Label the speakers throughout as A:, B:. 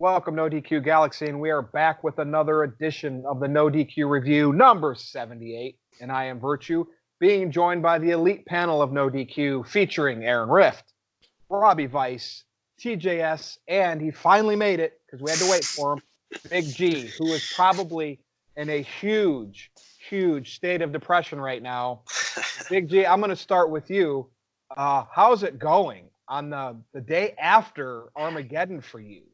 A: Welcome, NoDQ Galaxy, and we are back with another edition of the NoDQ Review, number 78. And I am Virtue, being joined by the elite panel of NoDQ, featuring Aaron Rift, Robbie Vice, TJS, and he finally made it, because we had to wait for him, Big G, who is probably in a huge state of depression right now. Big G, I'm going to start with you. How's it going on the day after Armageddon for you?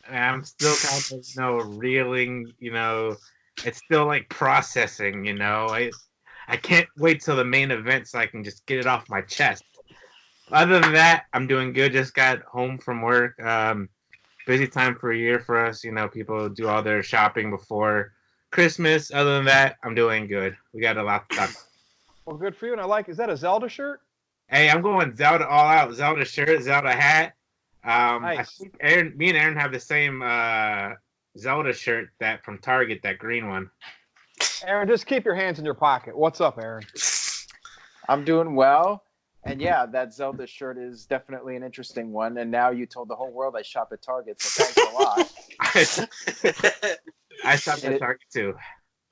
B: I'm still kind of, reeling, it's still like processing, I can't wait till the main event so I can just get it off my chest. Other than that, I'm doing good. Just got home from work. Busy time for a year for us. People do all their shopping before Christmas. Other than that, I'm doing good. We got a lot to talk about.
A: Well, good for you. And is that a Zelda shirt?
B: Hey, I'm going Zelda all out. Zelda shirt, Zelda hat.
A: Nice.
B: I think me and Aaron have the same Zelda shirt from Target, that green one.
A: Aaron, just keep your hands in your pocket. What's up, Aaron?
C: I'm doing well. And yeah, that Zelda shirt is definitely an interesting one. And now you told the whole world I shop at Target, so thanks a lot.
B: I shop at Target too.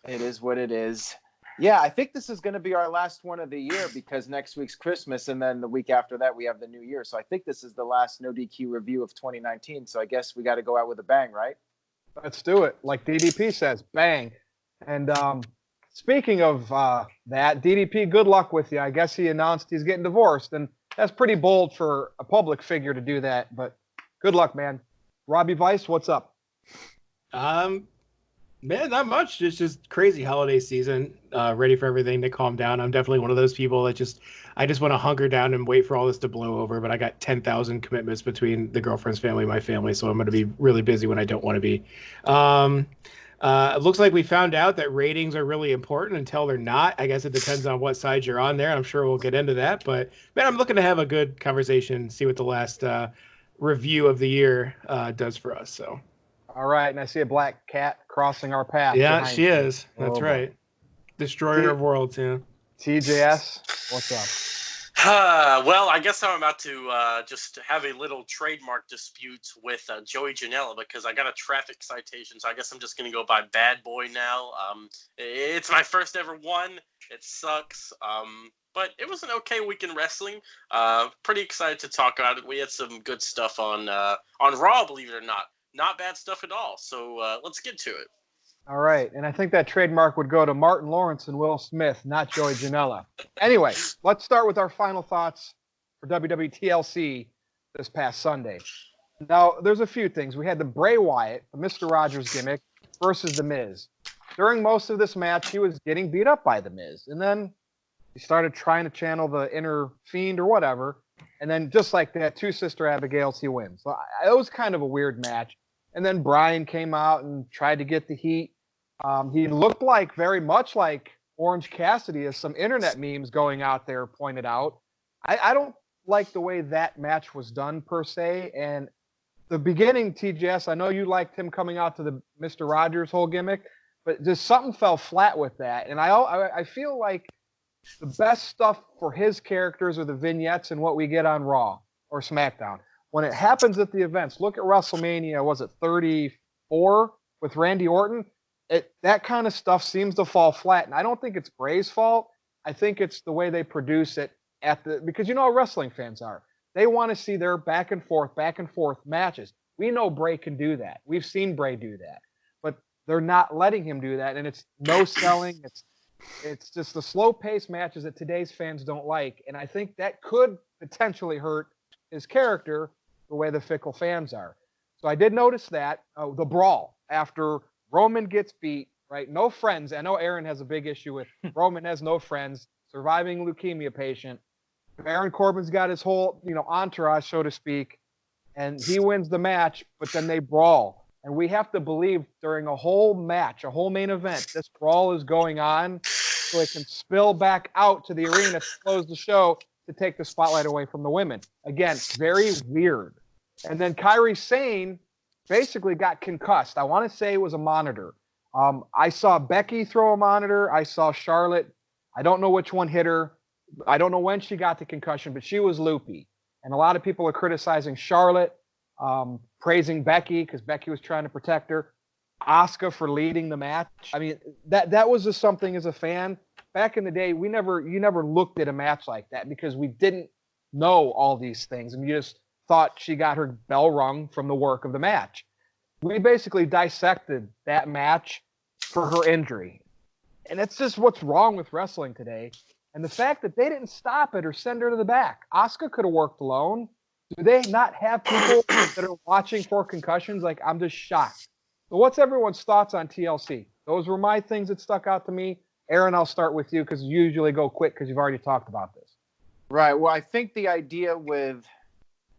C: It is what it is. Yeah, I think this is going to be our last one of the year because next week's Christmas and then the week after that we have the new year. So I think this is the last NoDQ review of 2019. So I guess we got to go out with a bang, right?
A: Let's do it. Like DDP says, bang. And speaking of that, DDP, good luck with you. I guess he announced he's getting divorced, and that's pretty bold for a public figure to do that. But good luck, man. Robbie Vice, what's up?
D: Man, not much. It's just crazy holiday season. Ready for everything to calm down. I'm definitely one of those people that I just want to hunker down and wait for all this to blow over. But I got 10,000 commitments between the girlfriend's family and my family, so I'm going to be really busy when I don't want to be. It looks like we found out that ratings are really important until they're not. I guess it depends on what side you're on there. I'm sure we'll get into that. But, man, I'm looking to have a good conversation, see what the last review of the year does for us. So.
A: All right, and I see a black cat crossing our path.
D: Yeah, she is. That's right. Destroyer of worlds, yeah.
A: TJS, what's up?
E: Well, I guess I'm about to just have a little trademark dispute with Joey Janela because I got a traffic citation, so I guess I'm just going to go by Bad Boy now. It's my first ever one. It sucks. But it was an okay week in wrestling. Pretty excited to talk about it. We had some good stuff on Raw, believe it or not. Not bad stuff at all. So let's get to it.
A: All right. And I think that trademark would go to Martin Lawrence and Will Smith, not Joey Janela. Anyway, let's start with our final thoughts for WWE TLC this past Sunday. Now, there's a few things. We had the Bray Wyatt, the Mr. Rogers gimmick, versus The Miz. During most of this match, he was getting beat up by The Miz. And then he started trying to channel the inner fiend or whatever. And then just like that, two Sister Abigails, he wins. So it was kind of a weird match. And then Bryan came out and tried to get the heat. He looked very much like Orange Cassidy, as some internet memes going out there pointed out. I don't like the way that match was done per se. And the beginning, TJS, I know you liked him coming out to the Mr. Rogers whole gimmick, but just something fell flat with that. And I feel like the best stuff for his characters are the vignettes and what we get on Raw or SmackDown. When it happens at the events, look at WrestleMania, was it 34 with Randy Orton? That kind of stuff seems to fall flat. And I don't think it's Bray's fault. I think it's the way they produce it because you know how wrestling fans are. They want to see their back and forth matches. We know Bray can do that. We've seen Bray do that. But they're not letting him do that. And it's no selling. It's just the slow-paced matches that today's fans don't like. And I think that could potentially hurt his character the way the fickle fans are. So I did notice that. The brawl after Roman gets beat, right? No friends. I know Aaron has a big issue with Roman has no friends, surviving leukemia patient. Baron Corbin's got his whole, entourage, so to speak, and he wins the match, but then they brawl. And we have to believe during a whole match, a whole main event, this brawl is going on so it can spill back out to the arena to close the show to take the spotlight away from the women. Again, very weird. And then Kairi Sane basically got concussed. I want to say it was a monitor. I saw Becky throw a monitor. I saw Charlotte. I don't know which one hit her. I don't know when she got the concussion, but she was loopy. And a lot of people are criticizing Charlotte. praising Becky because Becky was trying to protect her. Asuka for leading the match. I mean, that was just something as a fan. Back in the day, you never looked at a match like that because we didn't know all these things, and you just thought she got her bell rung from the work of the match. We basically dissected that match for her injury. And that's just what's wrong with wrestling today. And the fact that they didn't stop it or send her to the back. Asuka could have worked alone. Do they not have people that are watching for concussions? Like, I'm just shocked. So what's everyone's thoughts on TLC? Those were my things that stuck out to me. Aaron, I'll start with you because you usually go quick because you've already talked about this.
C: Right. Well, I think the idea with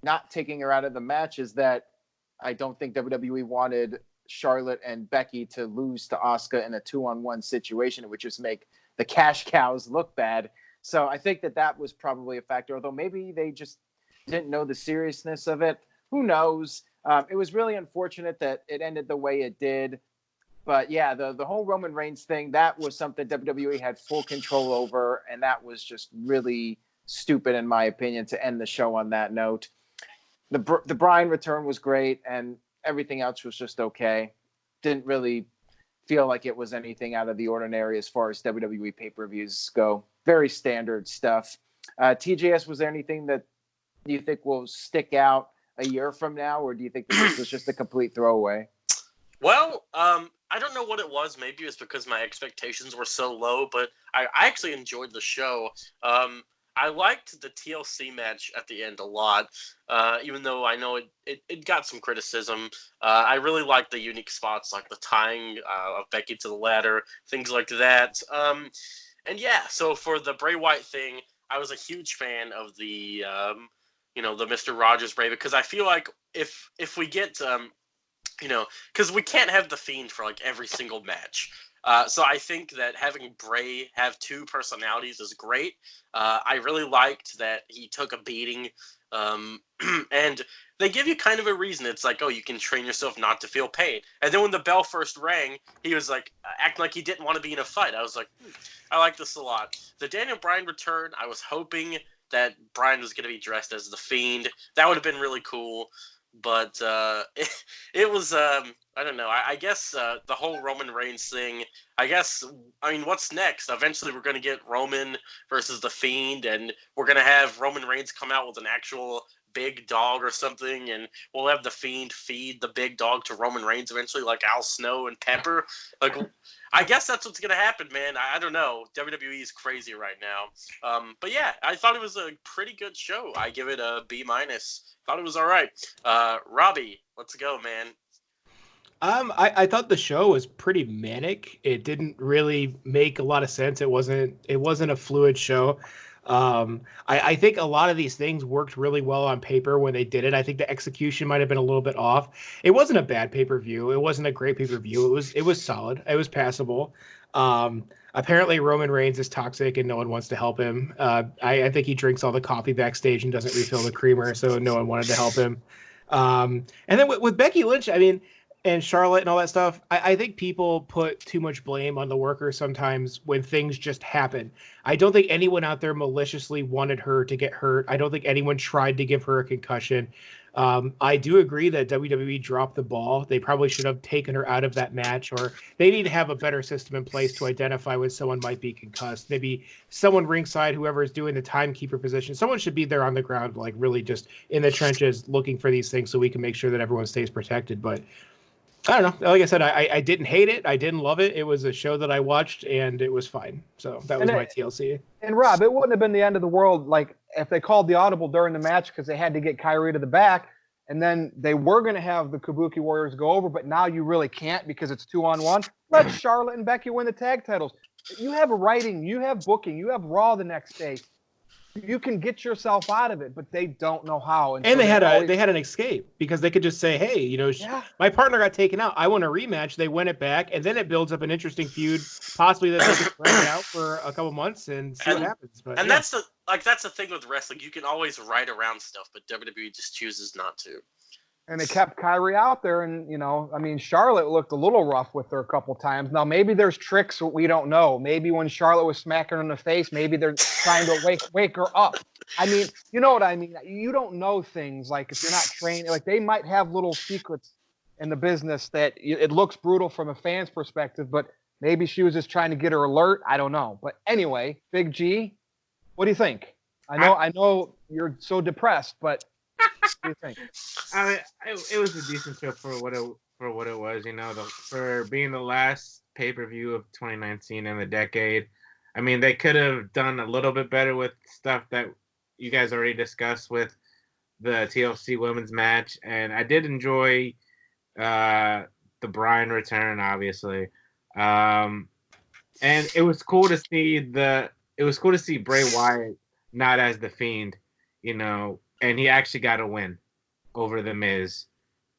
C: not taking her out of the match is that I don't think WWE wanted Charlotte and Becky to lose to Asuka in a 2-on-1 situation. It would just make the cash cows look bad. So I think that was probably a factor, although maybe they just didn't know the seriousness of it. Who knows? It was really unfortunate that it ended the way it did. But yeah, the whole Roman Reigns thing, that was something WWE had full control over, and that was just really stupid, in my opinion, to end the show on that note. The Bryan return was great, and everything else was just okay. Didn't really feel like it was anything out of the ordinary as far as WWE pay-per-views go. Very standard stuff. TJS, was there anything that you think will stick out a year from now, or do you think that this was just a complete throwaway?
E: Well, I don't know what it was. Maybe it was because my expectations were so low, but I actually enjoyed the show. I liked the TLC match at the end a lot, even though I know it got some criticism. I really liked the unique spots, like the tying of Becky to the ladder, things like that. And yeah, so for the Bray Wyatt thing, I was a huge fan of the, the Mr. Rogers Bray, because I feel like if we get, because we can't have the Fiend for like every single match. So I think that having Bray have two personalities is great. I really liked that he took a beating, and they give you kind of a reason. It's like, oh, you can train yourself not to feel pain. And then when the bell first rang, he was like acting like he didn't want to be in a fight. I was like, I like this a lot. The Daniel Bryan return, I was hoping that Bryan was going to be dressed as the Fiend. That would have been really cool. But it was, I don't know. I guess the whole Roman Reigns thing, what's next? Eventually we're going to get Roman versus The Fiend, and we're going to have Roman Reigns come out with an actual big dog or something, and we'll have The Fiend feed the big dog to Roman Reigns eventually, like Al Snow and Pepper. Like, I guess that's what's going to happen, man. I don't know. WWE is crazy right now. But yeah, I thought it was a pretty good show. I give it a B-. Thought it was all right. Robbie, let's go, man.
D: I thought the show was pretty manic. It didn't really make a lot of sense. It wasn't a fluid show. I think a lot of these things worked really well on paper when they did it. I think the execution might have been a little bit off. It wasn't a bad pay-per-view. It wasn't a great pay-per-view. It was solid. It was passable. Apparently Roman Reigns is toxic and no one wants to help him. I think he drinks all the coffee backstage and doesn't refill the creamer, so no one wanted to help him. And then with Becky Lynch, and Charlotte and all that stuff, I think people put too much blame on the workers sometimes when things just happen. I don't think anyone out there maliciously wanted her to get hurt. I don't think anyone tried to give her a concussion. I do agree that WWE dropped the ball. They probably should have taken her out of that match, or they need to have a better system in place to identify when someone might be concussed. Maybe someone ringside, whoever is doing the timekeeper position, someone should be there on the ground, like really just in the trenches looking for these things so we can make sure that everyone stays protected. But I don't know. Like I said, I didn't hate it. I didn't love it. It was a show that I watched, and it was fine. So that was my TLC.
A: And Rob, it wouldn't have been the end of the world, like if they called the audible during the match because they had to get Kyrie to the back, and then they were going to have the Kabuki Warriors go over, but now you really can't because it's 2-on-1. Let Charlotte and Becky win the tag titles. You have writing, you have booking, you have Raw the next day. You can get yourself out of it, but they don't know how.
D: And so they had an escape because they could just say, hey, my partner got taken out. I want a rematch. They win it back, and then it builds up an interesting feud, possibly that they could spread out for a couple months and see what happens. But,
E: that's the thing with wrestling. You can always write around stuff, but WWE just chooses not to.
A: And they kept Kyrie out there, and, Charlotte looked a little rough with her a couple times. Now, maybe there's tricks we don't know. Maybe when Charlotte was smacking her in the face, maybe they're trying to wake her up. I mean, you know what I mean? You don't know things like if you're not trained. Like they might have little secrets in the business that it looks brutal from a fan's perspective, but maybe she was just trying to get her alert. I don't know. But anyway, Big G, what do you think? I know you're so depressed, but what do you think?
B: I mean, it was a decent show for what it was. For being the last pay-per-view of 2019 in the decade. I mean, they could have done a little bit better with stuff that you guys already discussed with the TLC women's match, and I did enjoy the Bryan return, obviously, and it was cool to see Bray Wyatt not as the Fiend, and he actually got a win over the Miz,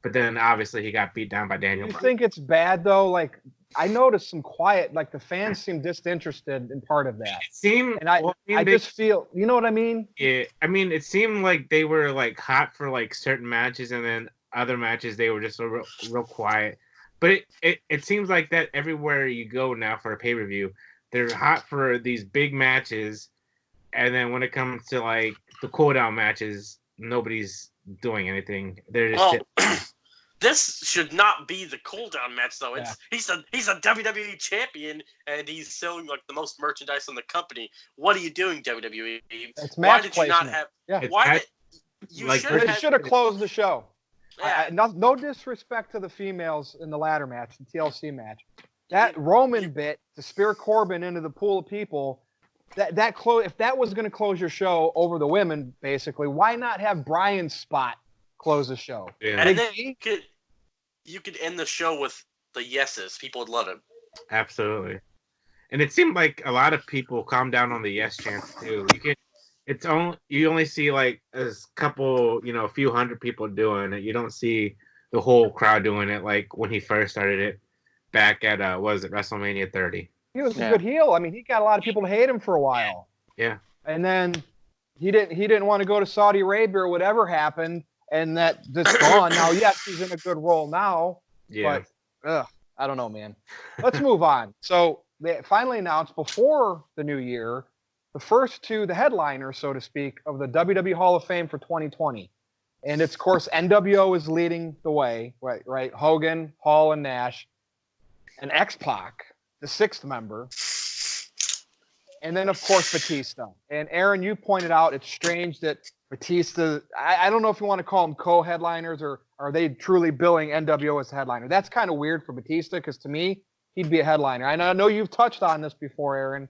B: but then obviously he got beat down by Daniel.
A: Do you think it's bad though? Like I noticed some quiet, like the fans seem disinterested in part of that.
B: It seemed,
A: and I just feel, you know what I mean?
B: Yeah, I mean, it seemed like they were like hot for like certain matches, and then other matches they were just real quiet. But it seems like that everywhere you go now for a pay-per-view, they're hot for these big matches, and then when it comes to like the cool-down matches, nobody's doing anything. They're just
E: this should not be the cool-down match, though. He's a WWE champion, and he's selling like the most merchandise in the company. What are you doing, WWE?
A: It's match placement.
E: You not have?
A: Yeah.
E: Why you
B: like,
A: should have closed the show.
E: Yeah.
A: No disrespect to the females in the ladder match, the TLC match. That Roman bit to spear Corbin into the pool of people, if that was going to close your show over the women, basically, why not have Bryan's spot close the show?
B: Yeah.
E: And then you could end the show with the yeses. People would love it.
B: Absolutely. And it seemed like a lot of people calmed down on the yes chants too. You only see like a couple, a few hundred people doing it. You don't see the whole crowd doing it like when he first started it back at WrestleMania 30.
A: He was a good heel. I mean, he got a lot of people to hate him for a while.
B: Yeah.
A: And then he didn't want to go to Saudi Arabia or whatever happened, and that's gone. Now, yes, he's in a good role now.
B: Yeah.
A: But I don't know, man. Let's move on. So they finally announced before the new year the first two, the headliners, so to speak, of the WWE Hall of Fame for 2020. And it's, of course, NWO is leading the way, right? Hogan, Hall, and Nash, and X-Pac, the sixth member. And then, of course, Batista. And Aaron, you pointed out it's strange that Batista, I don't know if you want to call them co-headliners or are they truly billing NWO as a headliner. That's kind of weird for Batista because to me, he'd be a headliner. I know you've touched on this before, Aaron,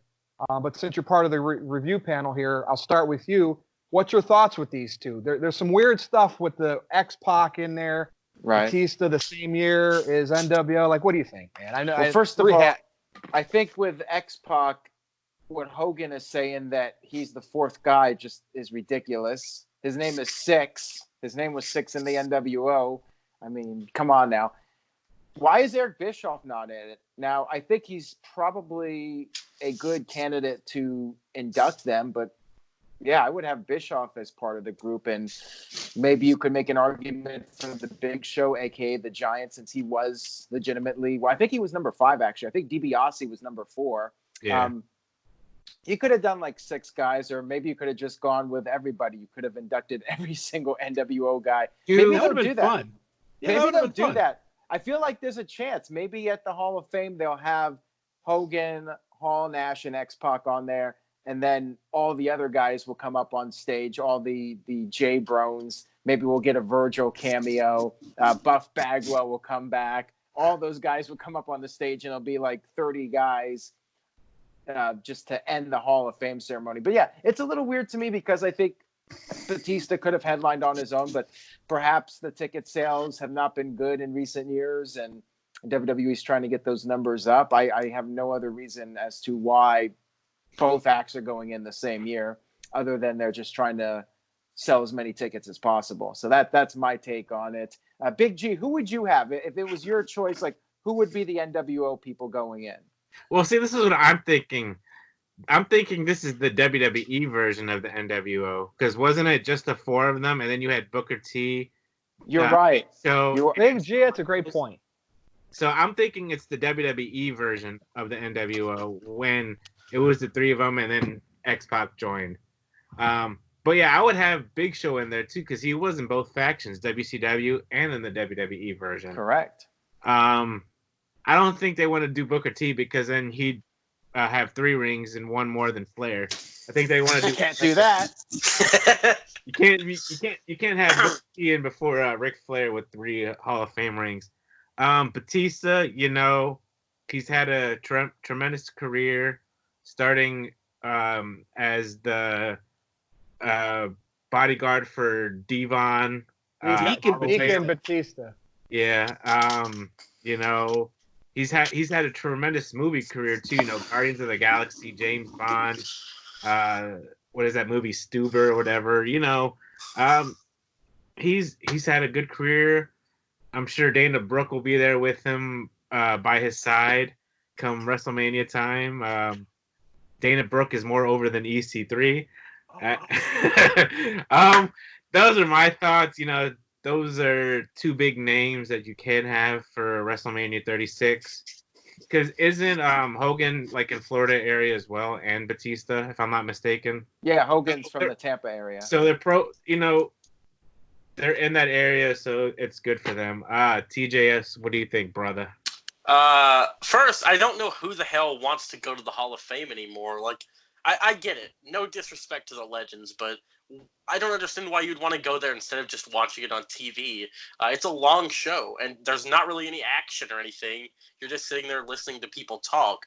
A: but since you're part of the review panel here, I'll start with you. What's your thoughts with these two? There's some weird stuff with the X-Pac in there. Right. Batista the same year as NWO. Like, what do you think, man? I know.
C: Well, first of all, I think with X-Pac, what Hogan is saying that he's the fourth guy just is ridiculous. His name is Six. His name was Six in the NWO. I mean, come on now. Why is Eric Bischoff not in it? Now, I think he's probably a good candidate to induct them, but yeah, I would have Bischoff as part of the group, and maybe you could make an argument for the Big Show, aka the Giant, since he was legitimately. Well, I think he was number 5 actually. I think DiBiase was number 4.
B: Yeah.
C: You could have done like 6 guys, or maybe you could have just gone with everybody. You could have inducted every single NWO guy.
D: Dude,
C: maybe
D: that would have been fun.
C: Yeah, maybe they'll do that. I feel like there's a chance. Maybe at the Hall of Fame they'll have Hogan, Hall, Nash, and X-Pac on there. And then all the other guys will come up on stage, all the J Brones. Maybe we'll get a Virgil cameo. Buff Bagwell will come back. All those guys will come up on the stage, and it'll be like 30 guys just to end the Hall of Fame ceremony. But yeah, it's a little weird to me because I think Batista could have headlined on his own, but perhaps the ticket sales have not been good in recent years, and WWE's trying to get those numbers up. I have no other reason as to why both acts are going in the same year, other than they're just trying to sell as many tickets as possible. So that's my take on it. Big G, who would you have if it was your choice? Like, who would be the NWO people going in?
B: Well, see, this is what I'm thinking. I'm thinking this is the WWE version of the NWO, because wasn't it just the 4 of them, and then you had Booker T?
C: You're right.
B: So
A: Big G, that's a great point.
B: So I'm thinking it's the WWE version of the NWO when it was the 3 of them, and then X-Pac joined. But yeah, I would have Big Show in there too because he was in both factions, WCW and in the WWE version.
C: Correct.
B: I don't think they want to do Booker T because then he'd have 3 rings and one more than Flair. I think they want to do.
C: Can't do that.
B: You can't have Booker T in before Ric Flair with 3 Hall of Fame rings. Batista, you know, he's had a tremendous career, starting as the bodyguard for Devon.
A: Deacon Batista.
B: Yeah. You know, he's had a tremendous movie career too. You know, Guardians of the Galaxy, James Bond. What is that movie, Stuber or whatever? You know, he's had a good career. I'm sure Dana Brooke will be there with him by his side come WrestleMania time. Dana Brooke is more over than EC3. Those are my thoughts. You know, those are 2 big names that you can have for WrestleMania 36. Because isn't Hogan like in Florida area as well, and Batista, if I'm not mistaken?
C: Yeah, Hogan's from the Tampa area.
B: So they're they're in that area, so it's good for them. TJS, what do you think, brother?
E: First, I don't know who the hell wants to go to the Hall of Fame anymore. Like, I get it. No disrespect to the legends, but I don't understand why you'd want to go there instead of just watching it on TV. It's a long show, and there's not really any action or anything. You're just sitting there listening to people talk.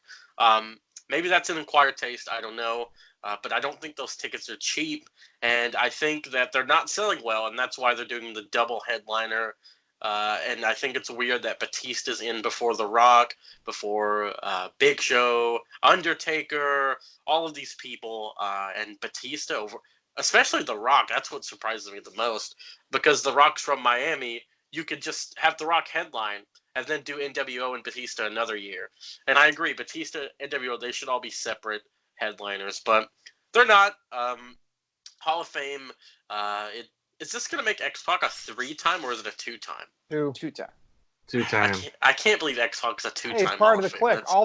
E: Maybe that's an acquired taste. I don't know. But I don't think those tickets are cheap, and I think that they're not selling well, and that's why they're doing the double headliner. And I think it's weird that Batista's in before The Rock, before Big Show, Undertaker, all of these people, and Batista over, especially The Rock. That's what surprises me the most, because The Rock's from Miami. You could just have The Rock headline and then do NWO and Batista another year. And I agree, Batista, NWO, they should all be separate headliners, but they're not. Hall of Fame, is this going to make X-Pac a 3-time or is it a 2-time?
C: 2-time.
B: 2-time.
E: I can't believe X-Pac's a 2-time.
A: Hey, it's part of the clique. All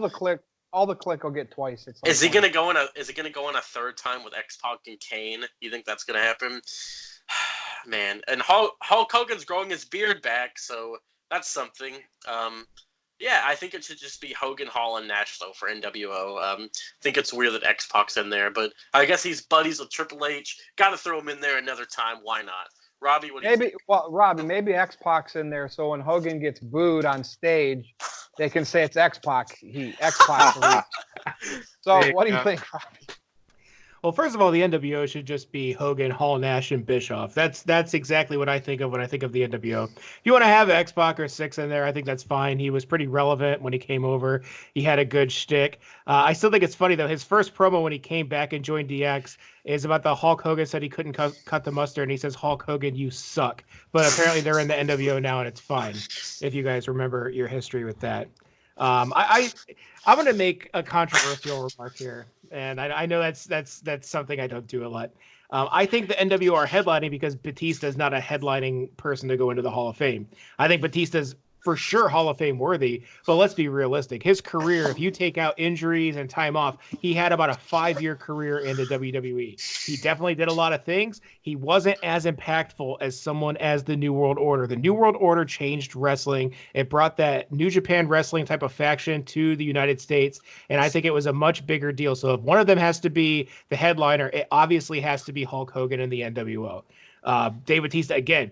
A: the clique will get twice. It's like
E: is he going to go in a 3rd time with X-Pac and Kane? You think that's going to happen? Man, and Hulk Hogan's growing his beard back, so that's something. Yeah, I think it should just be Hogan, Hall, and Nash, though, for NWO. I think it's weird that X-Pac's in there, but I guess he's buddies with Triple H. Got to throw him in there another time. Why not? Robbie, what do you think?
A: Well, Robbie, maybe X-Pac's in there, so when Hogan gets booed on stage, they can say it's X-Pac. X-Pac. So what do you think, Robbie?
D: Well, first of all, the NWO should just be Hogan, Hall, Nash, and Bischoff. That's exactly what I think of when I think of the NWO. If you want to have X-Pac or Six in there, I think that's fine. He was pretty relevant when he came over. He had a good shtick. I still think it's funny, though. His first promo when he came back and joined DX is about the Hulk Hogan said he couldn't cut the mustard, and he says, Hulk Hogan, you suck. But apparently they're in the NWO now, and it's fine, if you guys remember your history with that. I'm going to make a controversial remark here, and I know that's something I don't do a lot. I think the NWO are headlining because Batista is not a headlining person to go into the Hall of Fame. I think Batista's for sure Hall of Fame worthy, but let's be realistic. His career, if you take out injuries and time off, he had about a 5-year career in the WWE. He definitely did a lot of things. He wasn't as impactful as someone as the New World Order. The New World Order changed wrestling. It brought that New Japan Wrestling type of faction to the United States, and I think it was a much bigger deal. So if one of them has to be the headliner, it obviously has to be Hulk Hogan in the NWO. Dave Batista, again,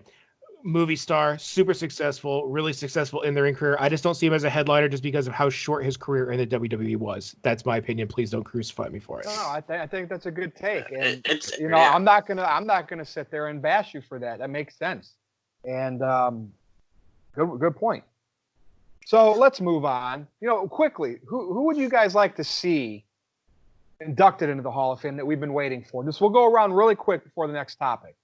D: movie star, super successful, really successful in the ring career. I just don't see him as a headliner just because of how short his career in the WWE was. That's my opinion. Please don't crucify me for it.
A: No, I think that's a good take. And
E: yeah.
A: I'm not gonna sit there and bash you for that. That makes sense. And good point. So let's move on. Quickly, who would you guys like to see inducted into the Hall of Fame that we've been waiting for? We'll go around really quick before the next topic.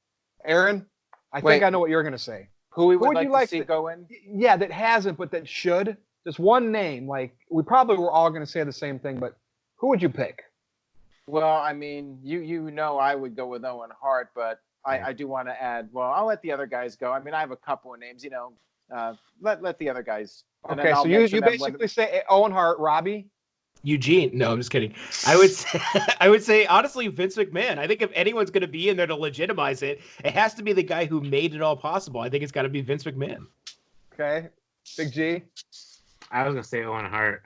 A: Aaron? I think I know what you're going to say.
C: Who would you like to see go in?
A: Yeah, that hasn't, but that should. Just one name. Like, we probably were all going to say the same thing, but who would you pick?
C: Well, I mean, you know I would go with Owen Hart, but I do want to add, well, I'll let the other guys go. I mean, I have a couple of names, let the other guys.
A: Okay, so you basically say Owen Hart, Robbie?
D: Eugene. No, I'm just kidding. I would say honestly, Vince McMahon. I think if anyone's going to be in there to legitimize it, it has to be the guy who made it all possible. I think it's got to be Vince McMahon.
A: Okay. Big G.
B: I was gonna say Owen Hart.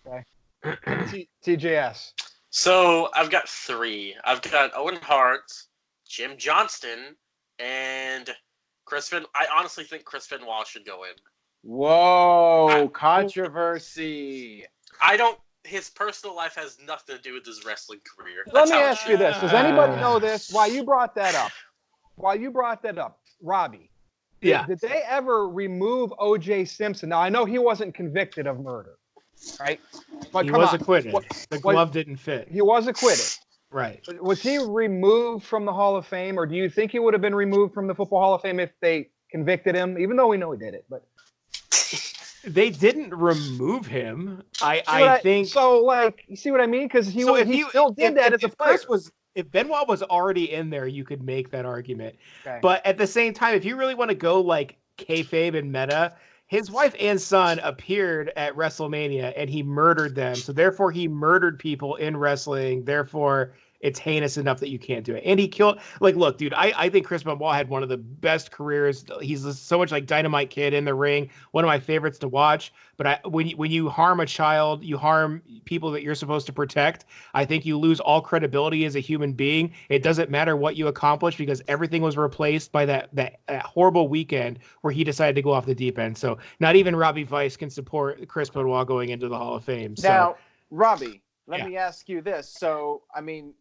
A: Okay. TJS.
E: So I've got 3. I've got Owen Hart, Jim Johnston, and Chris Benoit. I honestly think Chris Benoit should go in.
C: Whoa, controversy.
E: I don't. His personal life has nothing to do with his wrestling career.
A: Let
E: That's
A: me
E: how it
A: ask
E: should
A: you
E: be.
A: this. Does anybody know this? While you brought that up, Robbie.
D: Yeah.
A: Did they ever remove O.J. Simpson? Now, I know he wasn't convicted of murder, right? But
D: He
A: come
D: was
A: on.
D: acquitted. The glove didn't fit.
A: He was acquitted.
D: Right.
A: But was he removed from the Hall of Fame, or do you think he would have been removed from the Football Hall of Fame if they convicted him, even though we know he did it? But
D: They didn't remove him. I think
A: so. Like, you see what I mean? Because he still did that as a player.
D: If Benoit was already in there, you could make that argument.
A: Okay.
D: But at the same time, if you really want to go like kayfabe and meta, his wife and son appeared at WrestleMania and he murdered them. So therefore, he murdered people in wrestling. Therefore, it's heinous enough that you can't do it. And he killed. Like, look, dude, I think Chris Benoit had one of the best careers. He's so much like Dynamite Kid in the ring. One of my favorites to watch. But when you harm a child, you harm people that you're supposed to protect. I think you lose all credibility as a human being. It doesn't matter what you accomplish because everything was replaced by that horrible weekend where he decided to go off the deep end. So not even Robbie Vice can support Chris Benoit going into the Hall of Fame. So,
C: Now, Robbie, let
D: Yeah.
C: me ask you this. So, I mean,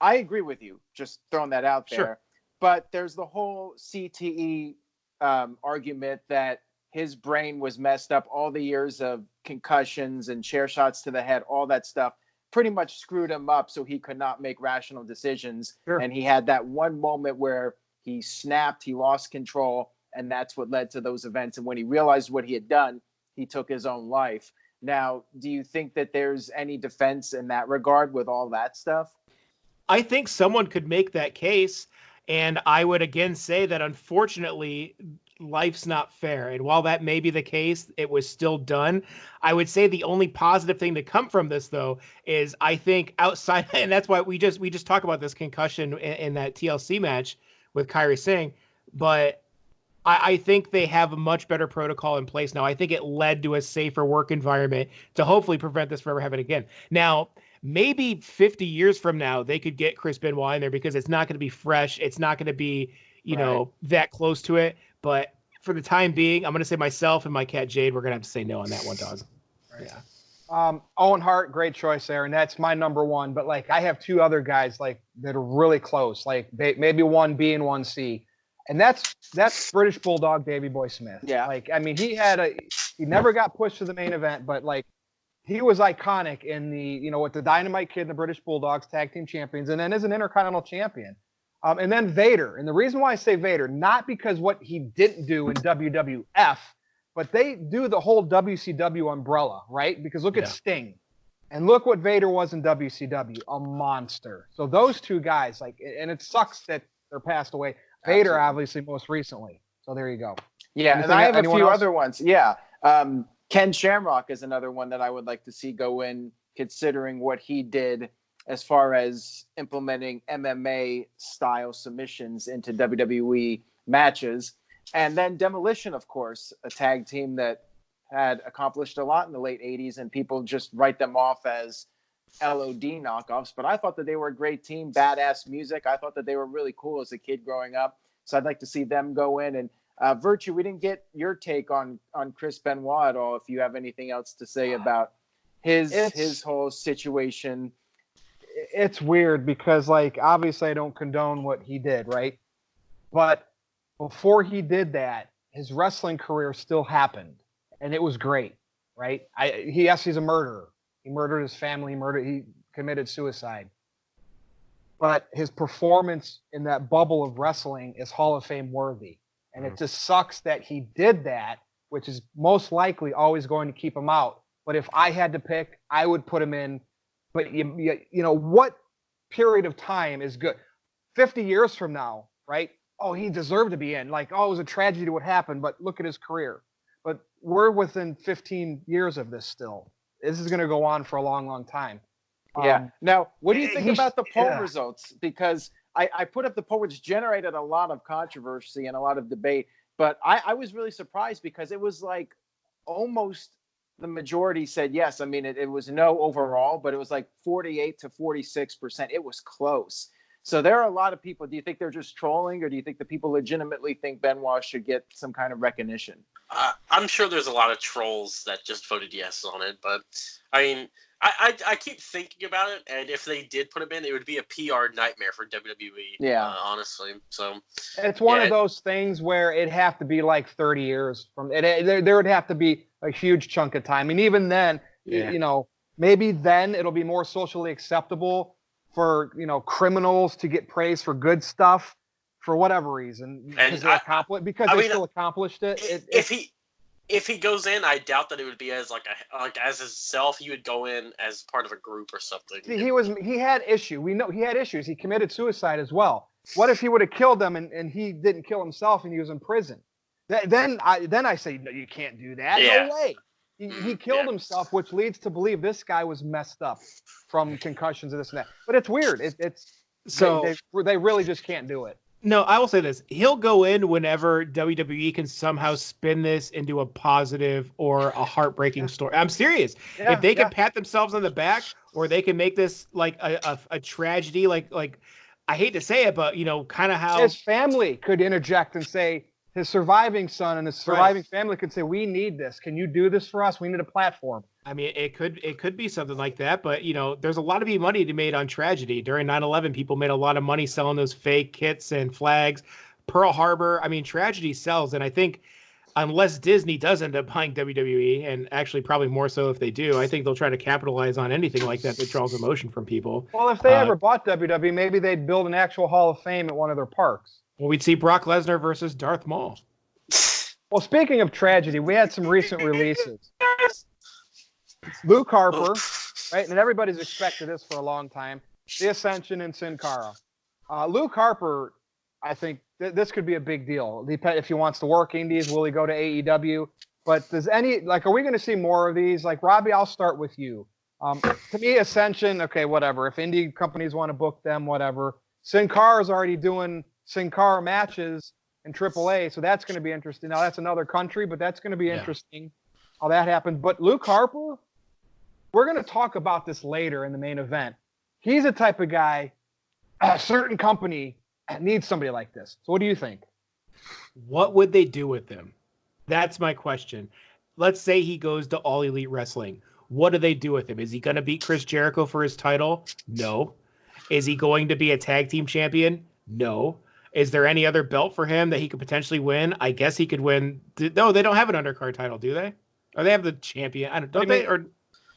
C: I agree with you, just throwing that out there.
D: Sure.
C: But there's the whole CTE argument that his brain was messed up. All the years of concussions and chair shots to the head, all that stuff pretty much screwed him up so he could not make rational decisions.
A: Sure.
C: And he had that one moment where he snapped, he lost control, and that's what led to those events. And when he realized what he had done, he took his own life. Now, do you think that there's any defense in that regard with all that stuff?
D: I think someone could make that case. And I would again say that unfortunately, life's not fair. And while that may be the case, it was still done. I would say the only positive thing to come from this, though, is I think outside, and that's why we just talk about this concussion in that TLC match with Kyrie Singh. But I think they have a much better protocol in place now. I think it led to a safer work environment to hopefully prevent this from ever happening again. Now, maybe 50 years from now, they could get Chris Benoit in there because it's not going to be fresh. It's not going to be, that close to it. But for the time being, I'm going to say myself and my cat Jade, we're going to have to say no on that one, dog.
A: Right.
D: Yeah.
A: Owen Hart, great choice there, and that's my number one. But like, I have 2 other guys like that are really close, like maybe 1B and 1C, and that's British Bulldog Davey Boy Smith.
C: Yeah.
A: Like, I mean, he never got pushed to the main event, but like, he was iconic in the, with the Dynamite Kid and the British Bulldogs tag team champions, and then as an Intercontinental champion. And then Vader. And the reason why I say Vader, not because what he didn't do in WWF, but they do the whole WCW umbrella, right? Because look at Sting. And look what Vader was in WCW, a monster. So those 2 guys, and it sucks that they're passed away. Vader, obviously, most recently. So there you go.
C: Yeah,
A: Anything,
C: and I have a few
A: else?
C: other ones. Yeah. Ken Shamrock is another one that I would like to see go in, considering what he did as far as implementing MMA style submissions into WWE matches. And then Demolition, of course, a tag team that had accomplished a lot in the late 80s, and people just write them off as LOD knockoffs. But I thought that they were a great team, badass music. I thought that they were really cool as a kid growing up. So I'd like to see them go in. And Virtue, we didn't get your take on Chris Benoit at all. If you have anything else to say about his whole situation.
A: It's weird because, like, obviously I don't condone what he did, right? But before he did that, his wrestling career still happened, and it was great, right? He's a murderer. He murdered his family. He committed suicide. But his performance in that bubble of wrestling is Hall of Fame worthy. And it just sucks that he did that, which is most likely always going to keep him out. But if I had to pick, I would put him in. But what period of time is good? 50 years from now, right? Oh, he deserved to be in. Like, oh, it was a tragedy what happened, but look at his career. But we're within 15 years of this still. this is going to go on for a long, long time.
C: Yeah. Now, what do you think about the poll
A: yeah.
C: results? Because I put up the poll, which generated a lot of controversy and a lot of debate. But I was really surprised because it was like almost the majority said yes. I mean, it was no overall, but it was like 48 to 46%. It was close. So there are a lot of people. Do you think they're just trolling, or do you think the people legitimately think Benoit should get some kind of recognition?
E: I'm sure there's a lot of trolls that just voted yes on it, but I mean, I keep thinking about it, and if they did put him in, it would be a PR nightmare for WWE.
C: Yeah,
E: honestly. So
A: it's one of those things where it'd have to be like 30 years from it. There would have to be a huge chunk of time, and even then, you know, maybe then it'll be more socially acceptable for, you know, criminals to get praised for good stuff for whatever reason, because they still accomplished it.
E: If he goes in, I doubt that it would be as as himself. He would go in as part of a group or something.
A: He had issue. We know he had issues. He committed suicide as well. What if he would have killed them and he didn't kill himself and he was in prison? Then I say, no, you can't do that.
E: Yeah.
A: No way. He killed himself, which leads to believe this guy was messed up from concussions and this and that. But it's weird. They really just can't do it.
D: No, I will say this. He'll go in whenever WWE can somehow spin this into a positive or a heartbreaking story. I'm serious.
A: Yeah,
D: if they can pat themselves on the back, or they can make this like a tragedy, like I hate to say it, but you know, kind of how
A: his family could interject and say, his surviving son and his surviving family could say, we need this. Can you do this for us? We need a platform.
D: I mean, it could be something like that, but you know, there's a lot of money to be made on tragedy. During 9/11, people made a lot of money selling those fake kits and flags. Pearl Harbor, I mean, tragedy sells, and I think unless Disney does end up buying WWE, and actually probably more so if they do, I think they'll try to capitalize on anything like that draws emotion from people.
A: Well, if they ever bought WWE, maybe they'd build an actual Hall of Fame at one of their parks.
D: Well, we'd see Brock Lesnar versus Darth Maul.
A: Well, speaking of tragedy, we had some recent releases. Luke Harper, right? And everybody's expected this for a long time. The Ascension and Sin Cara. Luke Harper, I think this could be a big deal. If he wants to work indies, will he go to AEW? But are we going to see more of these? Like, Robbie, I'll start with you. To me, Ascension, okay, whatever. If indie companies want to book them, whatever. Sin Cara is already doing Sin Cara matches in AAA, so that's going to be interesting. Now, that's another country, but that's going to be interesting how that happens. But Luke Harper, we're going to talk about this later in the main event. He's a type of guy, a certain company needs somebody like this. So what do you think?
D: What would they do with him? That's my question. Let's say he goes to All Elite Wrestling. What do they do with him? Is he going to beat Chris Jericho for his title? No. Is he going to be a tag team champion? No. Is there any other belt for him that he could potentially win? I guess he could win. No, they don't have an undercard title, do they? Or they have the champion? Don't they? Or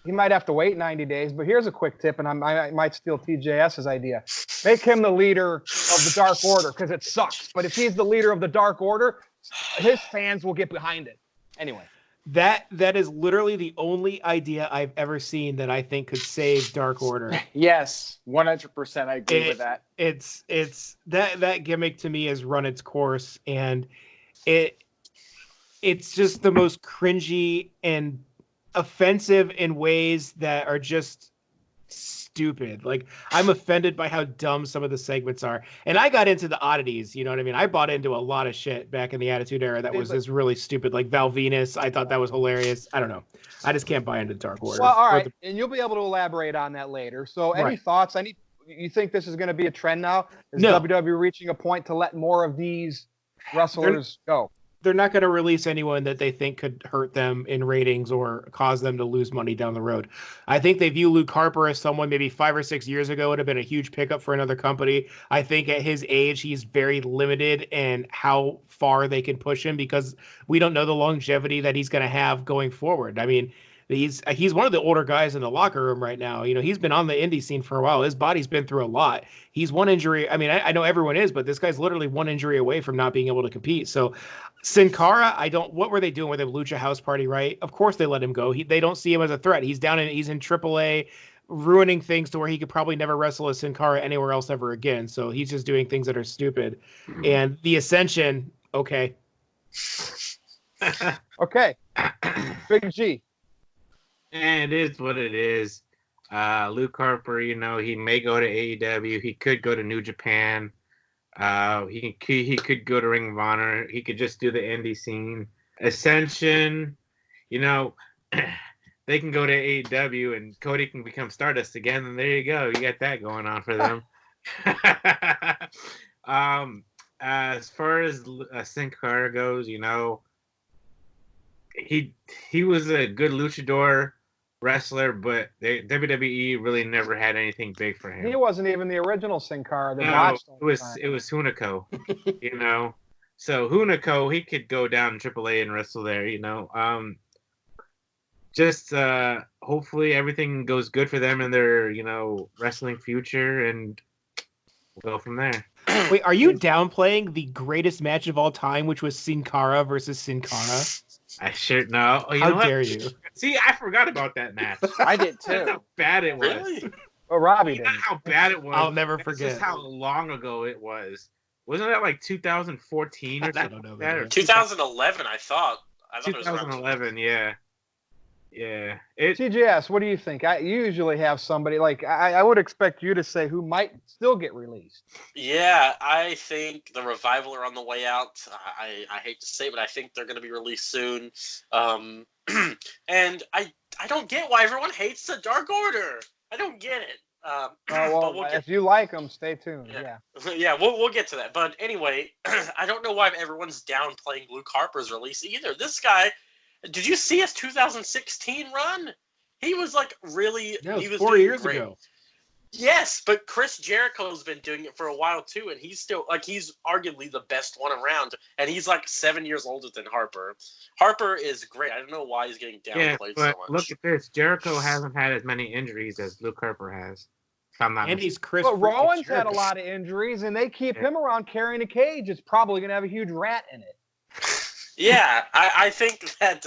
A: he might have to wait 90 days. But here's a quick tip, and I might steal TJS's idea. Make him the leader of the Dark Order, because it sucks. But if he's the leader of the Dark Order, his fans will get behind it. Anyway.
D: That is literally the only idea I've ever seen that I think could save Dark Order.
C: Yes, 100%. I agree with that.
D: It's that gimmick to me has run its course, and it's just the most cringy and offensive in ways that are just stupid. Like, I'm offended by how dumb some of the segments are. And I got into the oddities, you know what I mean? I bought into a lot of shit back in the Attitude Era that was just really stupid. Like Val Venus, I thought that was hilarious. I don't know. I just can't buy into Dark Order.
A: Well, all right. And you'll be able to elaborate on that later. So any thoughts? You think this is going to be a trend now? Is WWE reaching a point to let more of these wrestlers go?
D: They're not going to release anyone that they think could hurt them in ratings or cause them to lose money down the road. I think they view Luke Harper as someone maybe 5 or 6 years ago would have been a huge pickup for another company. I think at his age, he's very limited in how far they can push him because we don't know the longevity that he's going to have going forward. I mean, he's one of the older guys in the locker room right now. You know, he's been on the indie scene for a while. His body's been through a lot. He's one injury. I mean, I know everyone is, but this guy's literally one injury away from not being able to compete. So Sin Cara, what were they doing with him? Lucha House Party, right? Of course they let him go. They don't see him as a threat. He's in AAA, ruining things to where he could probably never wrestle as Sin Cara anywhere else ever again. So he's just doing things that are stupid. And the Ascension, okay.
A: Okay. Big G.
B: And it is what it is. Luke Harper, you know, he may go to AEW. He could go to New Japan. He could go to Ring of Honor. He could just do the indie scene. Ascension, you know, they can go to AEW and Cody can become Stardust again. And there you go. You got that going on for them. As far as Sin Cara goes, you know, he was a good luchador wrestler, but WWE really never had anything big for him.
A: He wasn't even the original Sin Cara.
B: No, it was Hunico, you know. So Hunico, he could go down to AAA and wrestle there, you know. Hopefully everything goes good for them in their, you know, wrestling future, and we'll go from there.
D: Wait, are you downplaying the greatest match of all time, which was Sin Cara versus Sin Cara?
B: I sure know. Oh,
D: How dare you?
B: See, I forgot about that match.
C: I did too.
B: That's how bad it was.
E: Really?
A: Oh, Robbie
B: You
A: did.
B: know how bad it was.
D: I'll never
B: That's
D: forget.
B: just how long ago it was. Wasn't that like 2014 or
D: I
B: something
D: don't know,
B: like that? Or
D: man.
E: 2011, I thought. I thought it was around
B: 2011, yeah. Yeah.
A: TJS, what do you think? I usually have somebody like I would expect you to say who might still get released.
E: Yeah, I think the Revival are on the way out. I hate to say it, but I think they're going to be released soon. And I don't get why everyone hates the Dark Order. I don't get it.
A: Well, if you like them, stay tuned. Yeah.
E: Yeah, we'll get to that. But anyway, I don't know why everyone's downplaying Luke Harper's release either. This guy, did you see his 2016 run? He was like really.
D: Yeah,
E: he was
D: 4
E: doing
D: years
E: great.
D: ago.
E: Yes, but Chris Jericho's been doing it for a while too, and he's still like he's arguably the best one around, and he's like 7 years older than Harper. Harper is great. I don't know why he's getting downplayed so much.
B: Look at this. Jericho hasn't had as many injuries as Luke Harper has. If I'm not
D: And he's Chris.
A: But
D: freaking
A: Rowan's had a
D: Jericho.
A: lot of injuries, and they keep him around carrying a cage. It's probably going to have a huge rat in it.
E: Yeah, I think that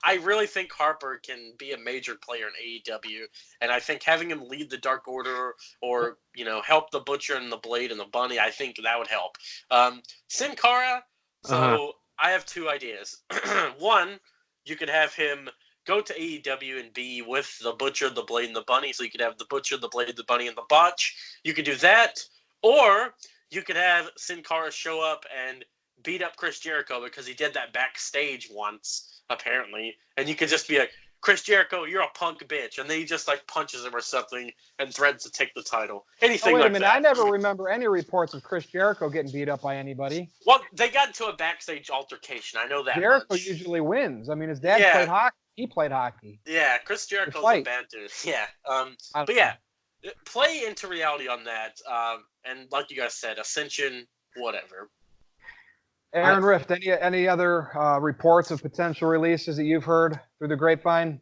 E: I really think Harper can be a major player in AEW, and I think having him lead the Dark Order or help the Butcher and the Blade and the Bunny, I think that would help. Sin Cara. So I have two ideas. One, you could have him go to AEW and be with the Butcher, the Blade, and the Bunny. So you could have the Butcher, the Blade, the Bunny, and the Botch. You could do that, or you could have Sin Cara show up and beat up Chris Jericho because he did that backstage once, apparently. And you could just be like, Chris Jericho, you're a punk bitch. And then he just like punches him or something and threatens to take the title. Anything
A: wait
E: like
A: a minute.
E: that.
A: I never remember any reports of Chris Jericho getting beat up by anybody.
E: Well, they got into a backstage altercation. I know that
A: Jericho
E: much.
A: usually wins. I mean, his dad
E: Yeah.
A: played hockey. He played hockey.
E: Yeah, Chris Jericho's a
A: fight.
E: bad dude. Yeah. But yeah, play into reality on that. And like you guys said, Ascension, whatever.
A: Aaron Rift, any other reports of potential releases that you've heard through the grapevine?